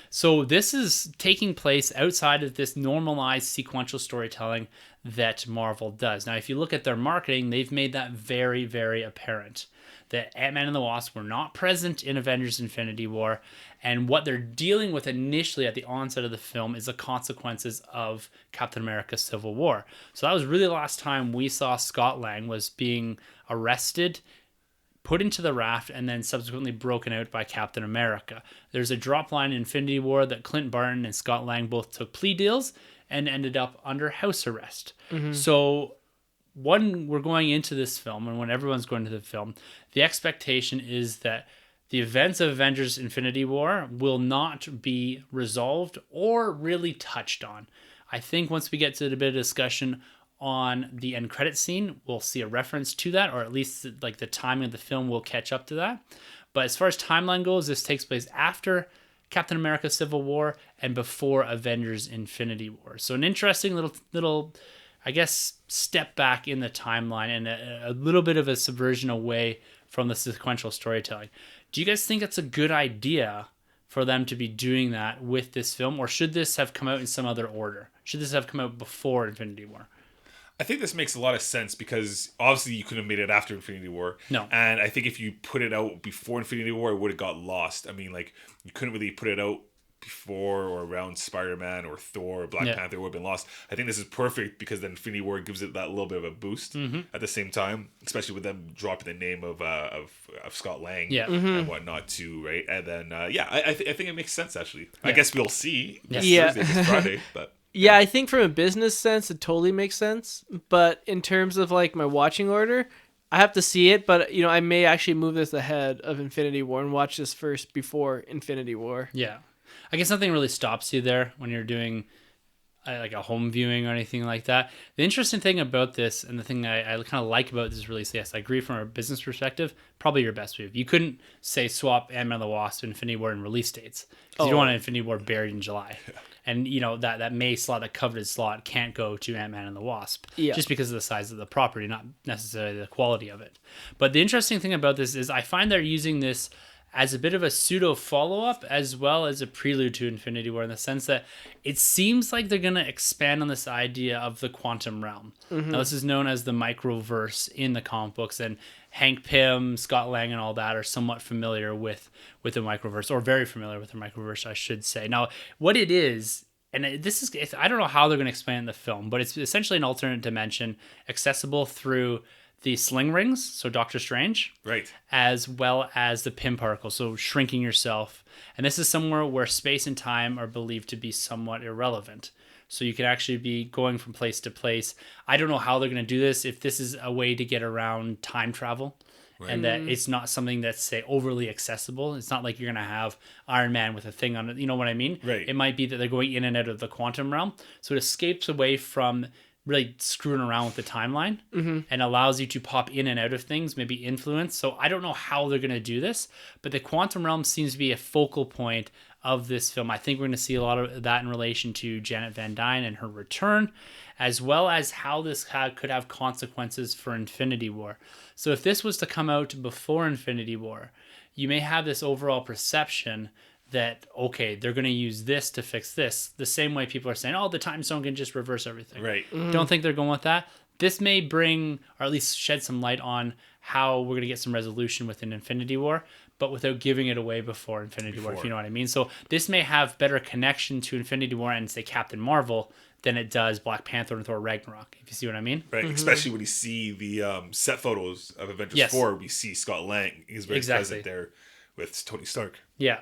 So this is taking place outside of this normalized sequential storytelling that Marvel does. Now, if you look at their marketing, they've made that very, very apparent that Ant-Man and the Wasp were not present in Avengers Infinity War, and what they're dealing with initially at the onset of the film is the consequences of Captain America Civil War. So that was really the last time we saw Scott Lang was being arrested, put into the raft, and then subsequently broken out by Captain America. There's a drop line in Infinity War that Clint Barton and Scott Lang both took plea deals and ended up under house arrest. So when we're going into this film, and when everyone's going to the film, the expectation is that the events of Avengers Infinity War will not be resolved or really touched on. I think once we get to a bit of discussion on the end credit scene, we'll see a reference to that, or at least like the timing of the film will catch up to that. But as far as timeline goes, this takes place after Captain America Civil War and before Avengers Infinity War. So an interesting little I guess, step back in the timeline and a little bit of a subversion away from the sequential storytelling. Do you guys think it's a good idea for them to be doing that with this film, or should this have come out in some other order? Should this have come out before Infinity War? I think this makes a lot of sense because obviously you couldn't have made it after Infinity War. No. And I think if you put it out before Infinity War, it would have got lost. I mean, like, you couldn't really put it out before or around Spider-Man or Thor or Black Panther, would have been lost. I think this is perfect because then Infinity War gives it that little bit of a boost at the same time, especially with them dropping the name of Scott Lang and whatnot too, right? And then I think it makes sense actually. I guess we'll see this Thursday, this Friday, but. Yeah, I think from a business sense, it totally makes sense. But in terms of like my watching order, I have to see it. But you know, I may actually move this ahead of Infinity War and watch this first before Infinity War. Yeah, I guess nothing really stops you there when you're doing like a home viewing or anything like that. The interesting thing about this, and the thing I kind of like about this release, yes, I agree from a business perspective, probably your best move. You couldn't say swap Ant-Man and the Wasp, Infinity War, and release dates because you don't want Infinity War buried in July. And, you know, that May slot, that coveted slot, can't go to Ant-Man and the Wasp. Just because of the size of the property, not necessarily the quality of it. But the interesting thing about this is I find they're using this as a bit of a pseudo follow-up as well as a prelude to Infinity War, in the sense that it seems like they're going to expand on this idea of the quantum realm. Now, this is known as the microverse in the comic books, and Hank Pym, Scott Lang, and all that are somewhat familiar with the microverse, or very familiar with the microverse, I should say. Now, what it is, and I don't know how they're going to explain it in the film, but it's essentially an alternate dimension accessible through the sling rings, so Doctor Strange, right, as well as the Pym particle, so shrinking yourself. And this is somewhere where space and time are believed to be somewhat irrelevant. So you can actually be going from place to place. I don't know how they're going to do this, if this is a way to get around time travel. Right. And that it's not something that's, say, overly accessible. It's not like you're going to have Iron Man with a thing on it. You know what I mean? Right. It might be that they're going in and out of the quantum realm. So it escapes away from really screwing around with the timeline and allows you to pop in and out of things, maybe influence. So I don't know how they're going to do this, but the quantum realm seems to be a focal point of this film. I think we're going to see a lot of that in relation to Janet Van Dyne and her return, as well as how this could have consequences for Infinity War. So if this was to come out before Infinity War, you may have this overall perception that, okay, they're going to use this to fix this. The same way people are saying, oh, the time stone can just reverse everything. Right. Don't think they're going with that. This may bring, or at least shed some light on how we're going to get some resolution within Infinity War, but without giving it away before Infinity War, if you know what I mean. So this may have better connection to Infinity War and, say, Captain Marvel than it does Black Panther and Thor Ragnarok, if you see what I mean. Right, especially when you see the set photos of Avengers 4, we see Scott Lang. He's very present there with Tony Stark. Yeah.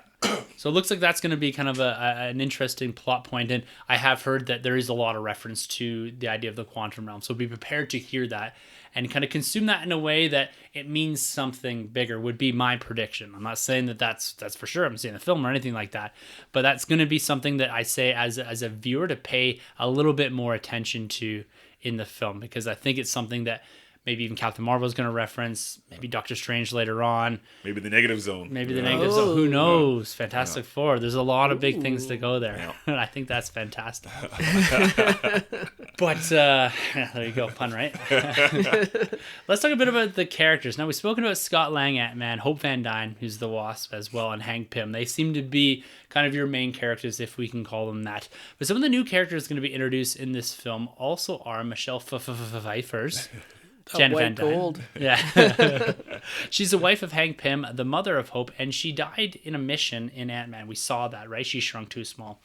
So it looks like that's going to be kind of an interesting plot point. And I have heard that there is a lot of reference to the idea of the quantum realm. So be prepared to hear that and kind of consume that in a way that it means something bigger, would be my prediction. I'm not saying that that's for sure. I'm saying the film or anything like that. But that's going to be something that I say as a viewer to pay a little bit more attention to in the film, because I think it's something that maybe even Captain Marvel is going to reference, maybe Doctor Strange later on. Maybe the Negative Zone. Who knows? Fantastic Four. There's a lot of big things to go there. And I think that's fantastic. But, there you go. Pun, right? Let's talk a bit about the characters. Now, we've spoken about Scott Lang, Ant-Man, Hope Van Dyne, who's the Wasp as well, and Hank Pym. They seem to be kind of your main characters, if we can call them that. But some of the new characters going to be introduced in this film also are Michelle Pfeiffer's Janet Van white Dyne. gold. Yeah. She's the wife of Hank Pym, the mother of Hope, and she died in a mission in Ant-Man. We saw that, right? She shrunk too small.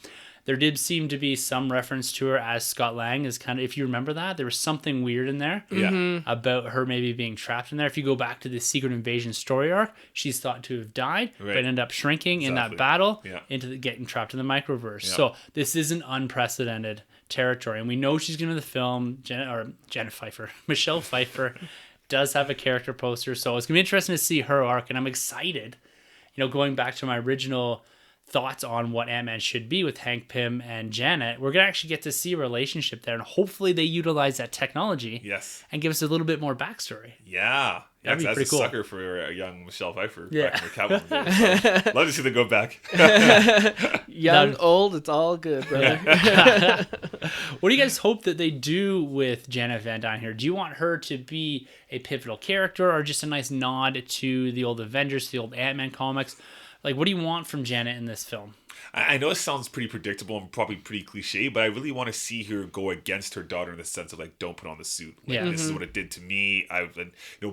There did seem to be some reference to her as Scott Lang is kind of, if you remember that, there was something weird in there about her maybe being trapped in there. If you go back to the Secret Invasion story arc, she's thought to have died, but ended up shrinking in that battle into getting trapped in the microverse. Yeah. So this isn't unprecedented territory, and we know she's going to the film. Janet Pfeiffer, Michelle Pfeiffer does have a character poster, so it's going to be interesting to see her arc, and I'm excited. You know, going back to my original thoughts on what Ant-Man should be with Hank Pym and Janet, we're going to actually get to see a relationship there, and hopefully they utilize that technology and give us a little bit more backstory. Yeah. That'd be that's pretty a cool. sucker for a young Michelle Pfeiffer back in Yeah. the Catwoman days. So love to see them go back. Young, old, it's all good, brother. What do you guys hope that they do with Janet Van Dyne here? Do you want her to be a pivotal character or just a nice nod to the old Avengers, to the old Ant-Man comics? Like, what do you want from Janet in this film? I know it sounds pretty predictable and probably pretty cliche, but I really want to see her go against her daughter in the sense of like, don't put on the suit. Like, this is what it did to me.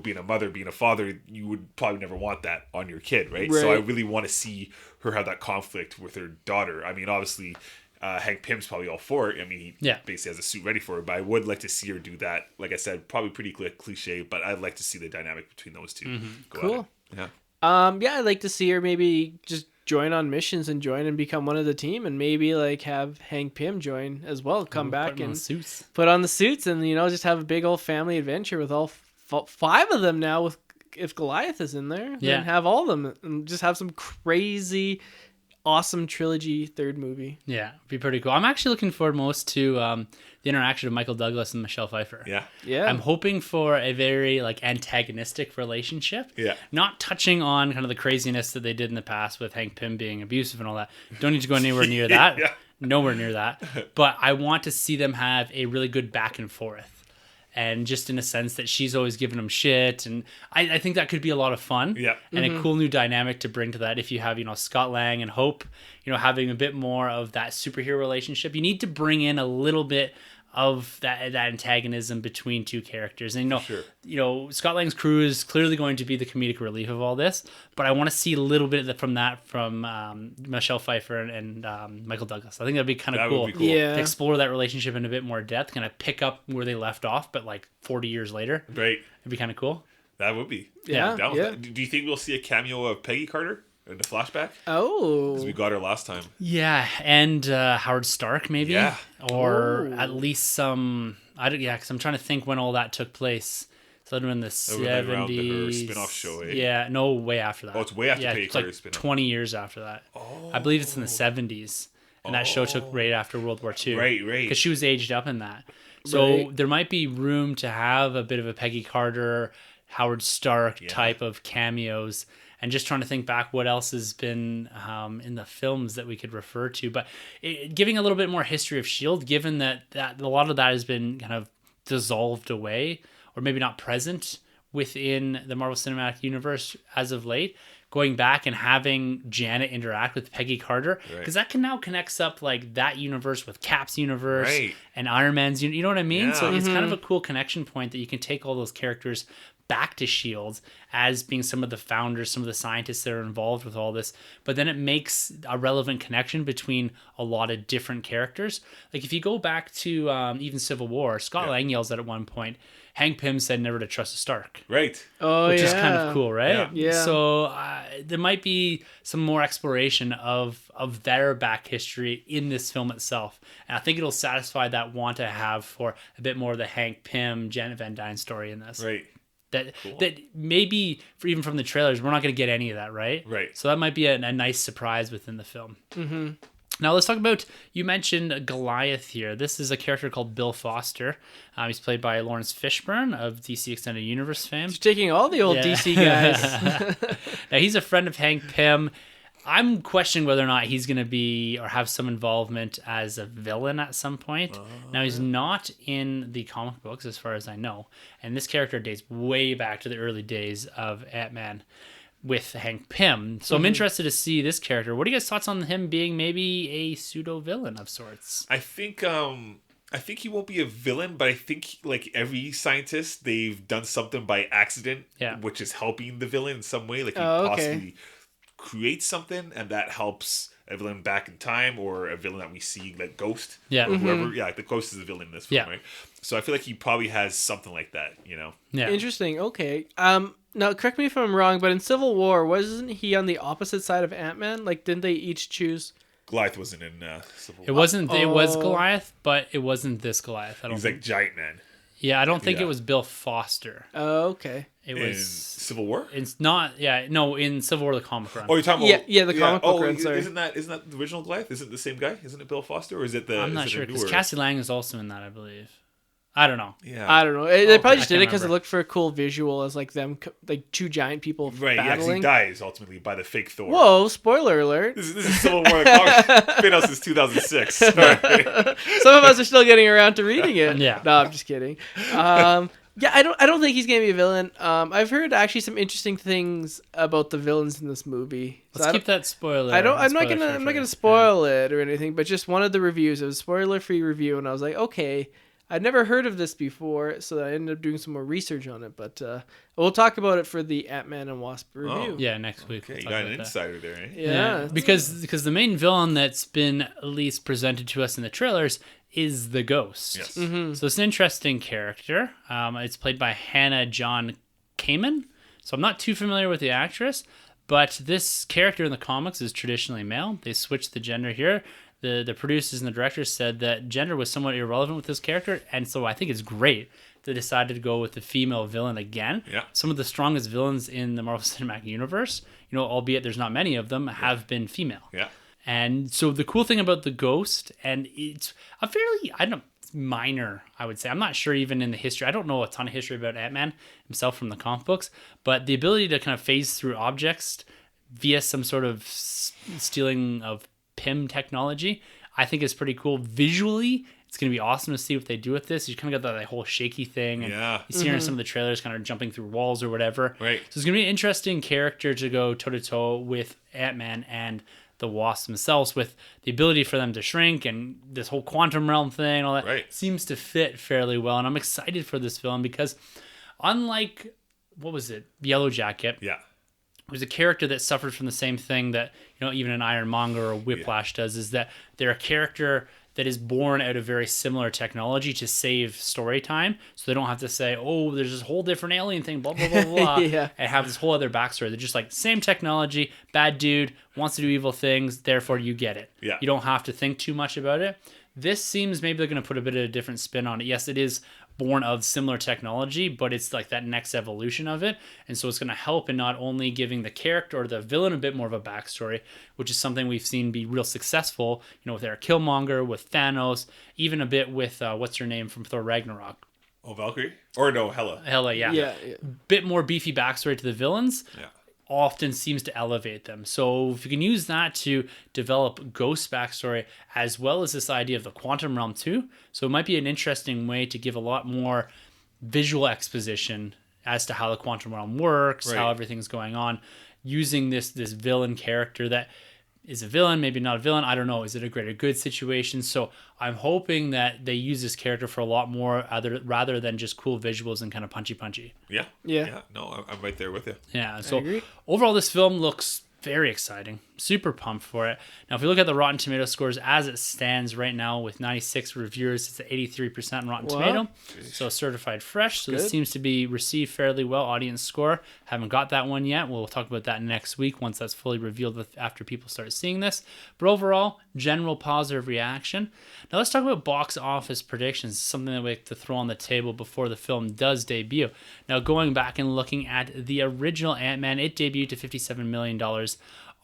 Being a mother, being a father, you would probably never want that on your kid, right? So I really want to see her have that conflict with her daughter. I mean, obviously, Hank Pym's probably all for it. I mean, he basically has a suit ready for her, but I would like to see her do that. Like I said, probably pretty cliche, but I'd like to see the dynamic between those two. Cool. Yeah. I'd like to see her maybe just join on missions and join and become one of the team, and maybe like have Hank Pym join as well, come back and put on the suits and, you know, just have a big old family adventure with all 5 of them now. With if Goliath is in there, then have all of them and just have some crazy awesome trilogy third movie. Yeah, it'd be pretty cool. I'm actually looking forward most to the interaction of Michael Douglas and Michelle Pfeiffer. Yeah. I'm hoping for a very like antagonistic relationship. Yeah. Not touching on kind of the craziness that they did in the past with Hank Pym being abusive and all that. Don't need to go anywhere near that. Nowhere near that. But I want to see them have a really good back and forth. And just in a sense that she's always giving him shit. And I think that could be a lot of fun. Yeah. And a cool new dynamic to bring to that. If you have, you know, Scott Lang and Hope, you know, having a bit more of that superhero relationship, you need to bring in a little bit of that antagonism between two characters. And, you know, Scott Lang's crew is clearly going to be the comedic relief of all this, but I want to see a little bit from Michelle Pfeiffer and Michael Douglas. I think that'd be kind of cool. Yeah. To explore that relationship in a bit more depth, kind of pick up where they left off, but like 40 years later. Right. It'd be kind of cool. That would be. Yeah. Do you think we'll see a cameo of Peggy Carter in the flashback? Oh. Because we got her last time. Yeah, and Howard Stark maybe. Yeah. Or at least some. Because I'm trying to think when all that took place. So that would have been the 70s. Around her spin-off show, eh? Yeah, no, way after that. Oh, it's way after Peggy it's like Carter's spin-off. 20 years after that. Oh. I believe it's in the 70s. And that show took right after World War II. Right. Because she was aged up in that. So there might be room to have a bit of a Peggy Carter, Howard Stark type of cameos. And just trying to think back what else has been in the films that we could refer to. But giving a little bit more history of S.H.I.E.L.D., given that a lot of that has been kind of dissolved away, or maybe not present within the Marvel Cinematic Universe as of late, going back and having Janet interact with Peggy Carter, because that can now connects up like that universe with Cap's universe and Iron Man's universe. You know what I mean? Yeah. So it's kind of a cool connection point that you can take all those characters back to S.H.I.E.L.D. as being some of the founders, some of the scientists that are involved with all this. But then it makes a relevant connection between a lot of different characters. Like if you go back to even Civil War, Scott Lang yells at one point, Hank Pym said never to trust a Stark. Right. Oh, which is kind of cool, right? Yeah. So there might be some more exploration of their back history in this film itself. And I think it'll satisfy that want to have for a bit more of the Hank Pym, Janet Van Dyne story in this. Right. That maybe even from the trailers, we're not going to get any of that, right? Right. So that might be a nice surprise within the film. Mm-hmm. Now let's talk about, you mentioned Goliath here. This is a character called Bill Foster. He's played by Lawrence Fishburne of DC Extended Universe fame. He's taking all the old DC guys. Now he's a friend of Hank Pym. I'm questioning whether or not he's going to be or have some involvement as a villain at some point. Now, he's not in the comic books as far as I know. And this character dates way back to the early days of Ant-Man with Hank Pym. So I'm interested to see this character. What are you guys' thoughts on him being maybe a pseudo-villain of sorts? I think I think he won't be a villain, but I think like every scientist, they've done something by accident, Yeah. which is helping the villain in some way. Like he Oh, okay. possibly creates something, and that helps a villain back in time, or a villain that we see like Ghost, Yeah. or whoever. Yeah, the Ghost is the villain in this film, Yeah. right? So I feel like he probably has something like that, you know. Yeah. Interesting. Okay. Now correct me if I'm wrong, but in Civil War, wasn't he on the opposite side of Ant-Man? Like, didn't they each choose? Goliath wasn't in Civil It War. wasn't. It was Oh. Goliath, but it wasn't this Goliath. I don't He's think. like Giant Man Yeah, I don't think Yeah. it was Bill Foster. Oh, okay. It in was. Civil War. It's not. Yeah. No. In Civil War, the comic run. Oh, you're talking Yeah, about yeah, the comic book run, is- sorry. Isn't that the original Goliath? Isn't it the same guy? Isn't it Bill Foster, or is it the? I'm is not it a sure because newer- Cassie Lang is also in that, I believe. I don't know. Yeah, I don't know. They probably just I did it can't because it remember. look for a cool visual as like them, like two giant people right. Yeah, 'cause he battling. dies ultimately by the fake Thor. Whoa! Spoiler alert. This is Civil War. It's been out since 2006. Sorry. Some of us are still getting around to reading it. Yeah. No, I'm just kidding. Yeah, I don't think he's gonna be a villain. I've heard actually some interesting things about the villains in this movie. So Let's keep that spoiler. I'm not spoiler-free gonna for you. spoil it or anything, but just one of the reviews. It was a spoiler-free review, and I was like, okay, I'd never heard of this before, so I ended up doing some more research on it. But we'll talk about it for the Ant-Man and Wasp review. Yeah, next week. Okay, we'll you talk got an about that. insider there, eh? Yeah. because the main villain that's been at least presented to us in the trailers is the Ghost. Yes. So it's an interesting character. It's played by Hannah John Kamen. So I'm not too familiar with the actress, but this character in the comics is traditionally male. They switched the gender here. The producers and the directors said that gender was somewhat irrelevant with this character, and so I think it's great they decided to go with the female villain again. Yeah. Some of the strongest villains in the Marvel Cinematic Universe, albeit there's not many of them, have been female. Yeah. And so the cool thing about the Ghost, and it's a fairly, minor, I would say. I'm not sure even in the history. I don't know a ton of history about Ant-Man himself from the comic books, but the ability to kind of phase through objects via some sort of stealing of PIM technology, I think is pretty cool. Visually, it's going to be awesome to see what they do with this. You kind of got that whole shaky thing. And Yeah. you see her in some of the trailers kind of jumping through walls or whatever. Right. So it's going to be an interesting character to go toe-to-toe with Ant-Man and the Wasp themselves, with the ability for them to shrink and this whole quantum realm thing and all that. Right. Seems to fit fairly well. And I'm excited for this film because unlike, what was it, Yellow Jacket, Yeah. was a character that suffered from the same thing that even an Ironmonger or Whiplash does, is that they're a character that is born out of very similar technology to save story time, so they don't have to say, oh, there's this whole different alien thing, blah blah blah blah, Yeah. and have this whole other backstory. They're just like, same technology, bad dude, wants to do evil things, therefore you get it. Yeah. You don't have to think too much about it. This seems maybe they're going to put a bit of a different spin on it. Yes, it is born of similar technology, but it's like that next evolution of it. And so it's going to help in not only giving the character or the villain a bit more of a backstory, which is something we've seen be real successful, with Eric Killmonger, with Thanos, even a bit with, what's her name from Thor Ragnarok? Oh, Valkyrie? Or no, Hela. Hela, yeah. Yeah. Bit more beefy backstory to the villains. Yeah. Often seems to elevate them. So if you can use that to develop Ghost's backstory as well as this idea of the quantum realm too, so it might be an interesting way to give a lot more visual exposition as to how the quantum realm works, how Right. everything's going on, using this villain character that is a villain, maybe not a villain, I don't know. Is it a greater good situation? So I'm hoping that they use this character for a lot more rather than just cool visuals and kind of punchy. Yeah. Yeah. No, I'm right there with you. Yeah, so agree. overall this film looks very exciting. Super pumped for it. Now, if we look at the Rotten Tomato scores as it stands right now with 96 reviewers, it's at 83% on Rotten Wow. Tomato. So certified fresh. So this Good. seems to be received fairly well. Audience score. Haven't got that one yet. We'll talk about that next week once that's fully revealed after people start seeing this. But overall, general positive reaction. Now let's talk about box office predictions. Something that we like to throw on the table before the film does debut. Now going back and looking at the original Ant-Man, it debuted to $57 million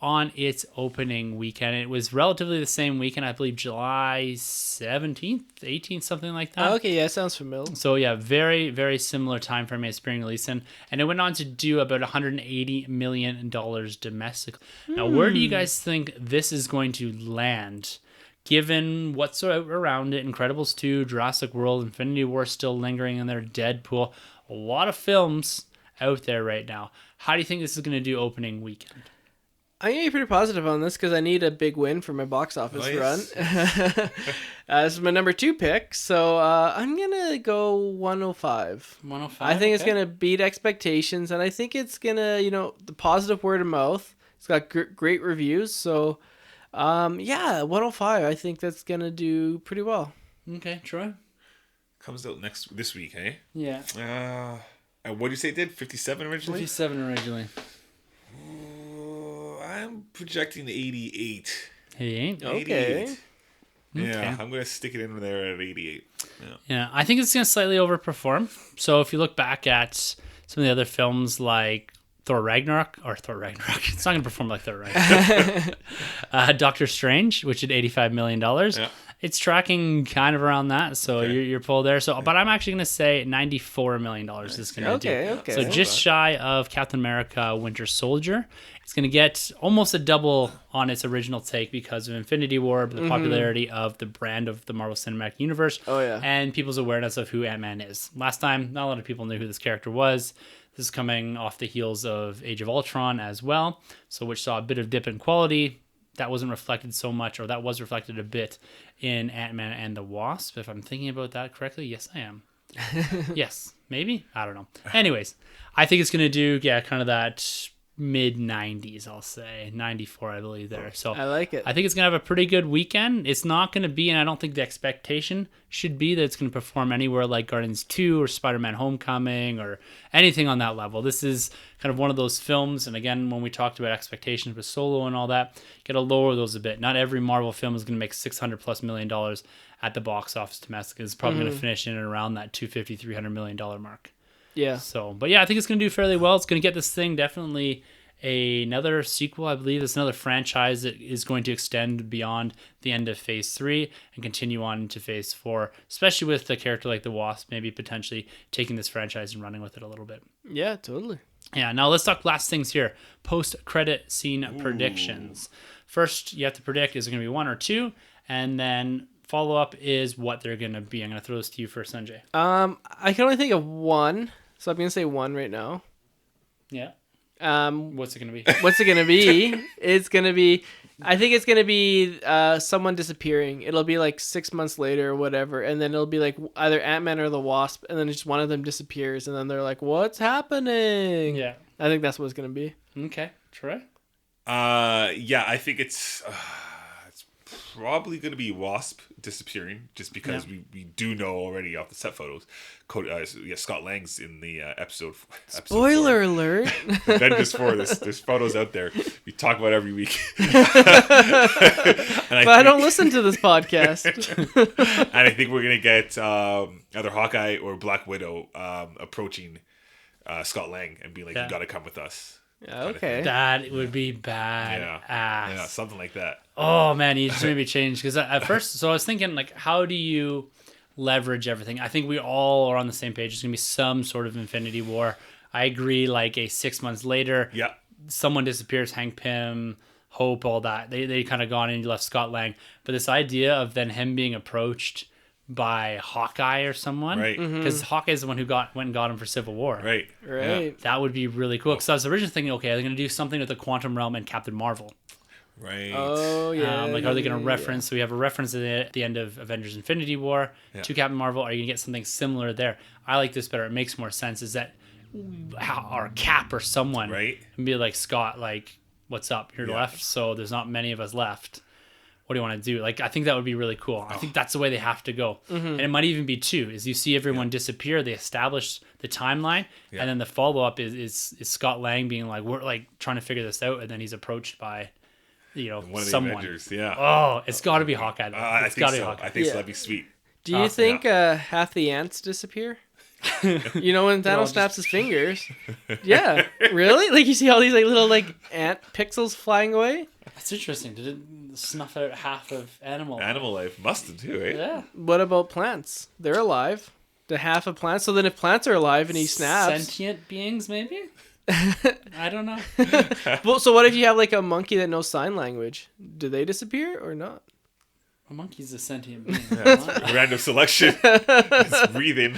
on its opening weekend. It was relatively the same weekend, I believe July 17th, 18th, something like that. Oh, okay, yeah, sounds familiar. So yeah, very, very similar time frame as spring release, and it went on to do about $180 million domestically. Now, where do you guys think this is going to land? Given what's around it, Incredibles 2, Jurassic World, Infinity War still lingering in their Deadpool, a lot of films out there right now. How do you think this is going to do opening weekend? I'm going to be pretty positive on this because I need a big win for my box office run. This is my number 2 pick, so I'm going to go 105. 105. I think it's going to beat expectations, and I think it's going to, the positive word of mouth. It's got great reviews, so 105. I think that's going to do pretty well. Okay, Troy? Comes out this week, eh? Yeah. And what did you say it did? 57 originally? 57 originally. I'm projecting 88. 88? Okay. Yeah, I'm going to stick it in there at 88. Yeah, I think it's going to slightly overperform. So if you look back at some of the other films like Thor Ragnarok, it's not going to perform like Thor Ragnarok. Doctor Strange, which did $85 million. Yeah. It's tracking kind of around that, so you're pulled there. So, but I'm actually going to say $94 million is going to do. Okay. So just shy of Captain America: Winter Soldier. It's going to get almost a double on its original take because of Infinity War, the popularity of the brand of the Marvel Cinematic Universe, and people's awareness of who Ant-Man is. Last time, not a lot of people knew who this character was. This is coming off the heels of Age of Ultron as well, so which saw a bit of dip in quality. That wasn't reflected so much, or that was reflected a bit in Ant-Man and the Wasp. If I'm thinking about that correctly, yes, I am. Yes, maybe? I don't know. Anyways, I think it's going to do, kind of that mid-90s, I'll say. 94, I believe, there. So I like it. I think it's going to have a pretty good weekend. It's not going to be, and I don't think the expectation should be that it's going to perform anywhere like Guardians 2 or Spider-Man Homecoming or anything on that level. This is kind of one of those films, and again, when we talked about expectations with Solo and all that, got to lower those a bit. Not every Marvel film is going to make $600+ million at the box office domestic. It's probably going to finish in and around that $250-300 million mark. Yeah. So, but yeah, I think it's going to do fairly well. It's going to get this thing definitely another sequel. I believe it's another franchise that is going to extend beyond the end of Phase 3 and continue on into Phase 4, especially with a character like the Wasp, maybe potentially taking this franchise and running with it a little bit. Yeah, totally. Yeah, now let's talk last things here. Post-credit scene predictions. First, you have to predict, is it going to be 1 or 2? And then follow-up is what they're going to be. I'm going to throw this to you first, Sunjay. I can only think of 1. So I'm going to say 1 right now. Yeah. What's it going to be? What's it going to be? It's going to be, I think it's going to be someone disappearing. It'll be like 6 months later or whatever. And then it'll be like either Ant-Man or the Wasp. And then just one of them disappears. And then they're like, what's happening? Yeah. I think that's what it's going to be. Okay. Troy? Yeah, I think it's probably going to be Wasp disappearing, just because we do know already off the set photos. Scott Lang's in the episode. Spoiler alert! Avengers 4. There's photos out there. We talk about every week. I don't listen to this podcast. And I think we're going to get either Hawkeye or Black Widow approaching Scott Lang and being like, you got to come with us. Okay. That would be bad. Yeah, something like that. Oh man, you just made me change, because at first, so I was thinking, like, how do you leverage everything? I think we all are on the same page. There's gonna be some sort of Infinity War. I agree. Like a 6 months later, someone disappears, Hank Pym, Hope, all that. They kind of gone and left Scott Lang. But this idea of then him being approached by Hawkeye or someone, right? Because Hawkeye is the one who went and got him for Civil War, right? Yeah. That would be really cool. Because I was originally thinking, okay, are they going to do something with the Quantum Realm and Captain Marvel? Right. Oh yeah. Are they going to reference? So we have a reference at the end of Avengers: Infinity War to Captain Marvel. Are you going to get something similar there? I like this better. It makes more sense. Is that our Cap or someone, right? And be like, Scott, like, what's up? You're left, so there's not many of us left. What do you want to do? Like, I think that would be really cool. I think that's the way they have to go. And it might even be 2, is you see everyone disappear, they establish the timeline, and then the follow-up is Scott Lang being like, we're like trying to figure this out, and then he's approached by, one of the someone. Avengers, Oh, it's got to be Hawkeye, though. I It's got to think be so. Hawkeye. I think so. That'd be sweet. Do you think half the ants disappear? When Thanos snaps his fingers. Yeah. Really? Like, you see all these like little like ant pixels flying away? That's interesting. Did it snuff out half of animal life? Must have too, right? Yeah. What about plants? They're alive. The half of plants. So then if plants are alive and he snaps. Sentient beings, maybe? I don't know. Well, so what if you have like a monkey that knows sign language? Do they disappear or not? A monkey's a sentient being. Random selection. It's breathing.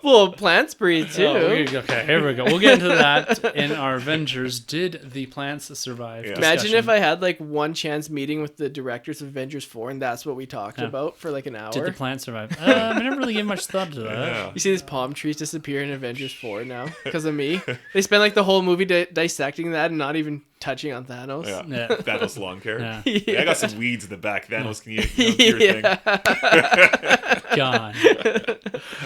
Well, plants breathe too. Okay, here we go. We'll get into that in our Avengers. Did the plants survive? Yeah. Imagine if I had like one chance meeting with the directors of Avengers 4 and that's what we talked about for like an hour. Did the plants survive? I never really gave much thought to that. Yeah. You see these palm trees disappear in Avengers 4 now because of me. They spend like the whole movie dissecting that and not even touching on Thanos. Yeah. Thanos lawn care. Yeah. Yeah, I got some weeds in the back. Thanos, can you do your thing? God.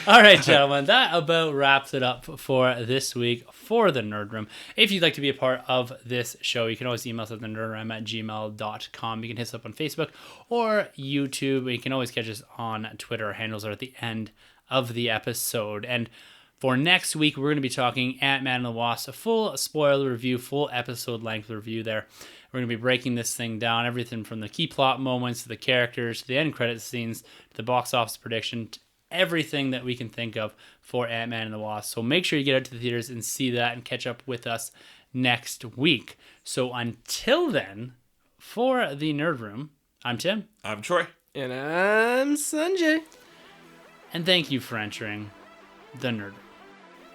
All right, gentlemen, that about wraps it up for this week for the Nerd Room. If you'd like to be a part of this show, you can always email us at thenerdroom@gmail.com. You can hit us up on Facebook or YouTube. You can always catch us on Twitter. Our handles are at the end of the episode. And for next week, we're going to be talking Ant-Man and the Wasp, a full spoiler review, full episode length review there. We're going to be breaking this thing down, everything from the key plot moments to the characters, to the end credit scenes, to the box office prediction, to everything that we can think of for Ant-Man and the Wasp. So make sure you get out to the theaters and see that and catch up with us next week. So until then, for the Nerd Room, I'm Tim. I'm Troy. And I'm Sunjay. And thank you for entering the Nerd Room.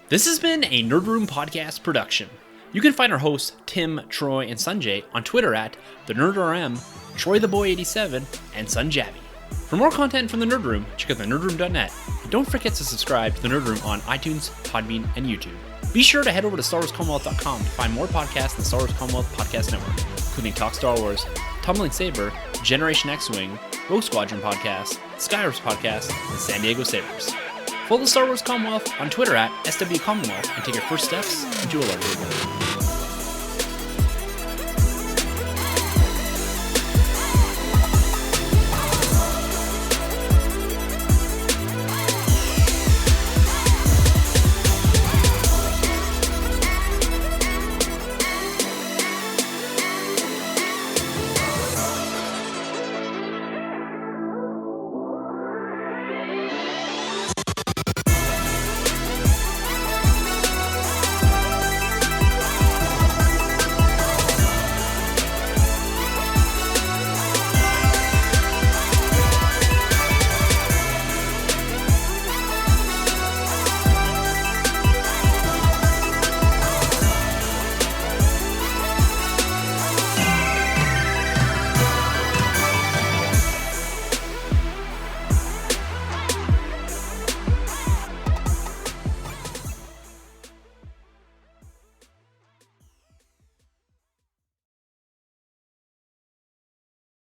This has been a Nerd Room podcast production. You can find our hosts, Tim, Troy, and Sunjay on Twitter at TheNerdRM, TroyTheBoy87, and Sunjabby. For more content from the Nerd Room, check out thenerdroom.net. And don't forget to subscribe to the Nerd Room on iTunes, Podbean, and YouTube. Be sure to head over to StarWarsCommonwealth.com to find more podcasts in the Star Wars Commonwealth Podcast Network, including Talk Star Wars, Tumbling Saber, Generation X-Wing, Rogue Squadron Podcast, Skyrims Podcast, and San Diego Sabres. Follow the Star Wars Commonwealth on Twitter at SW Commonwealth and take your first steps into a larger world.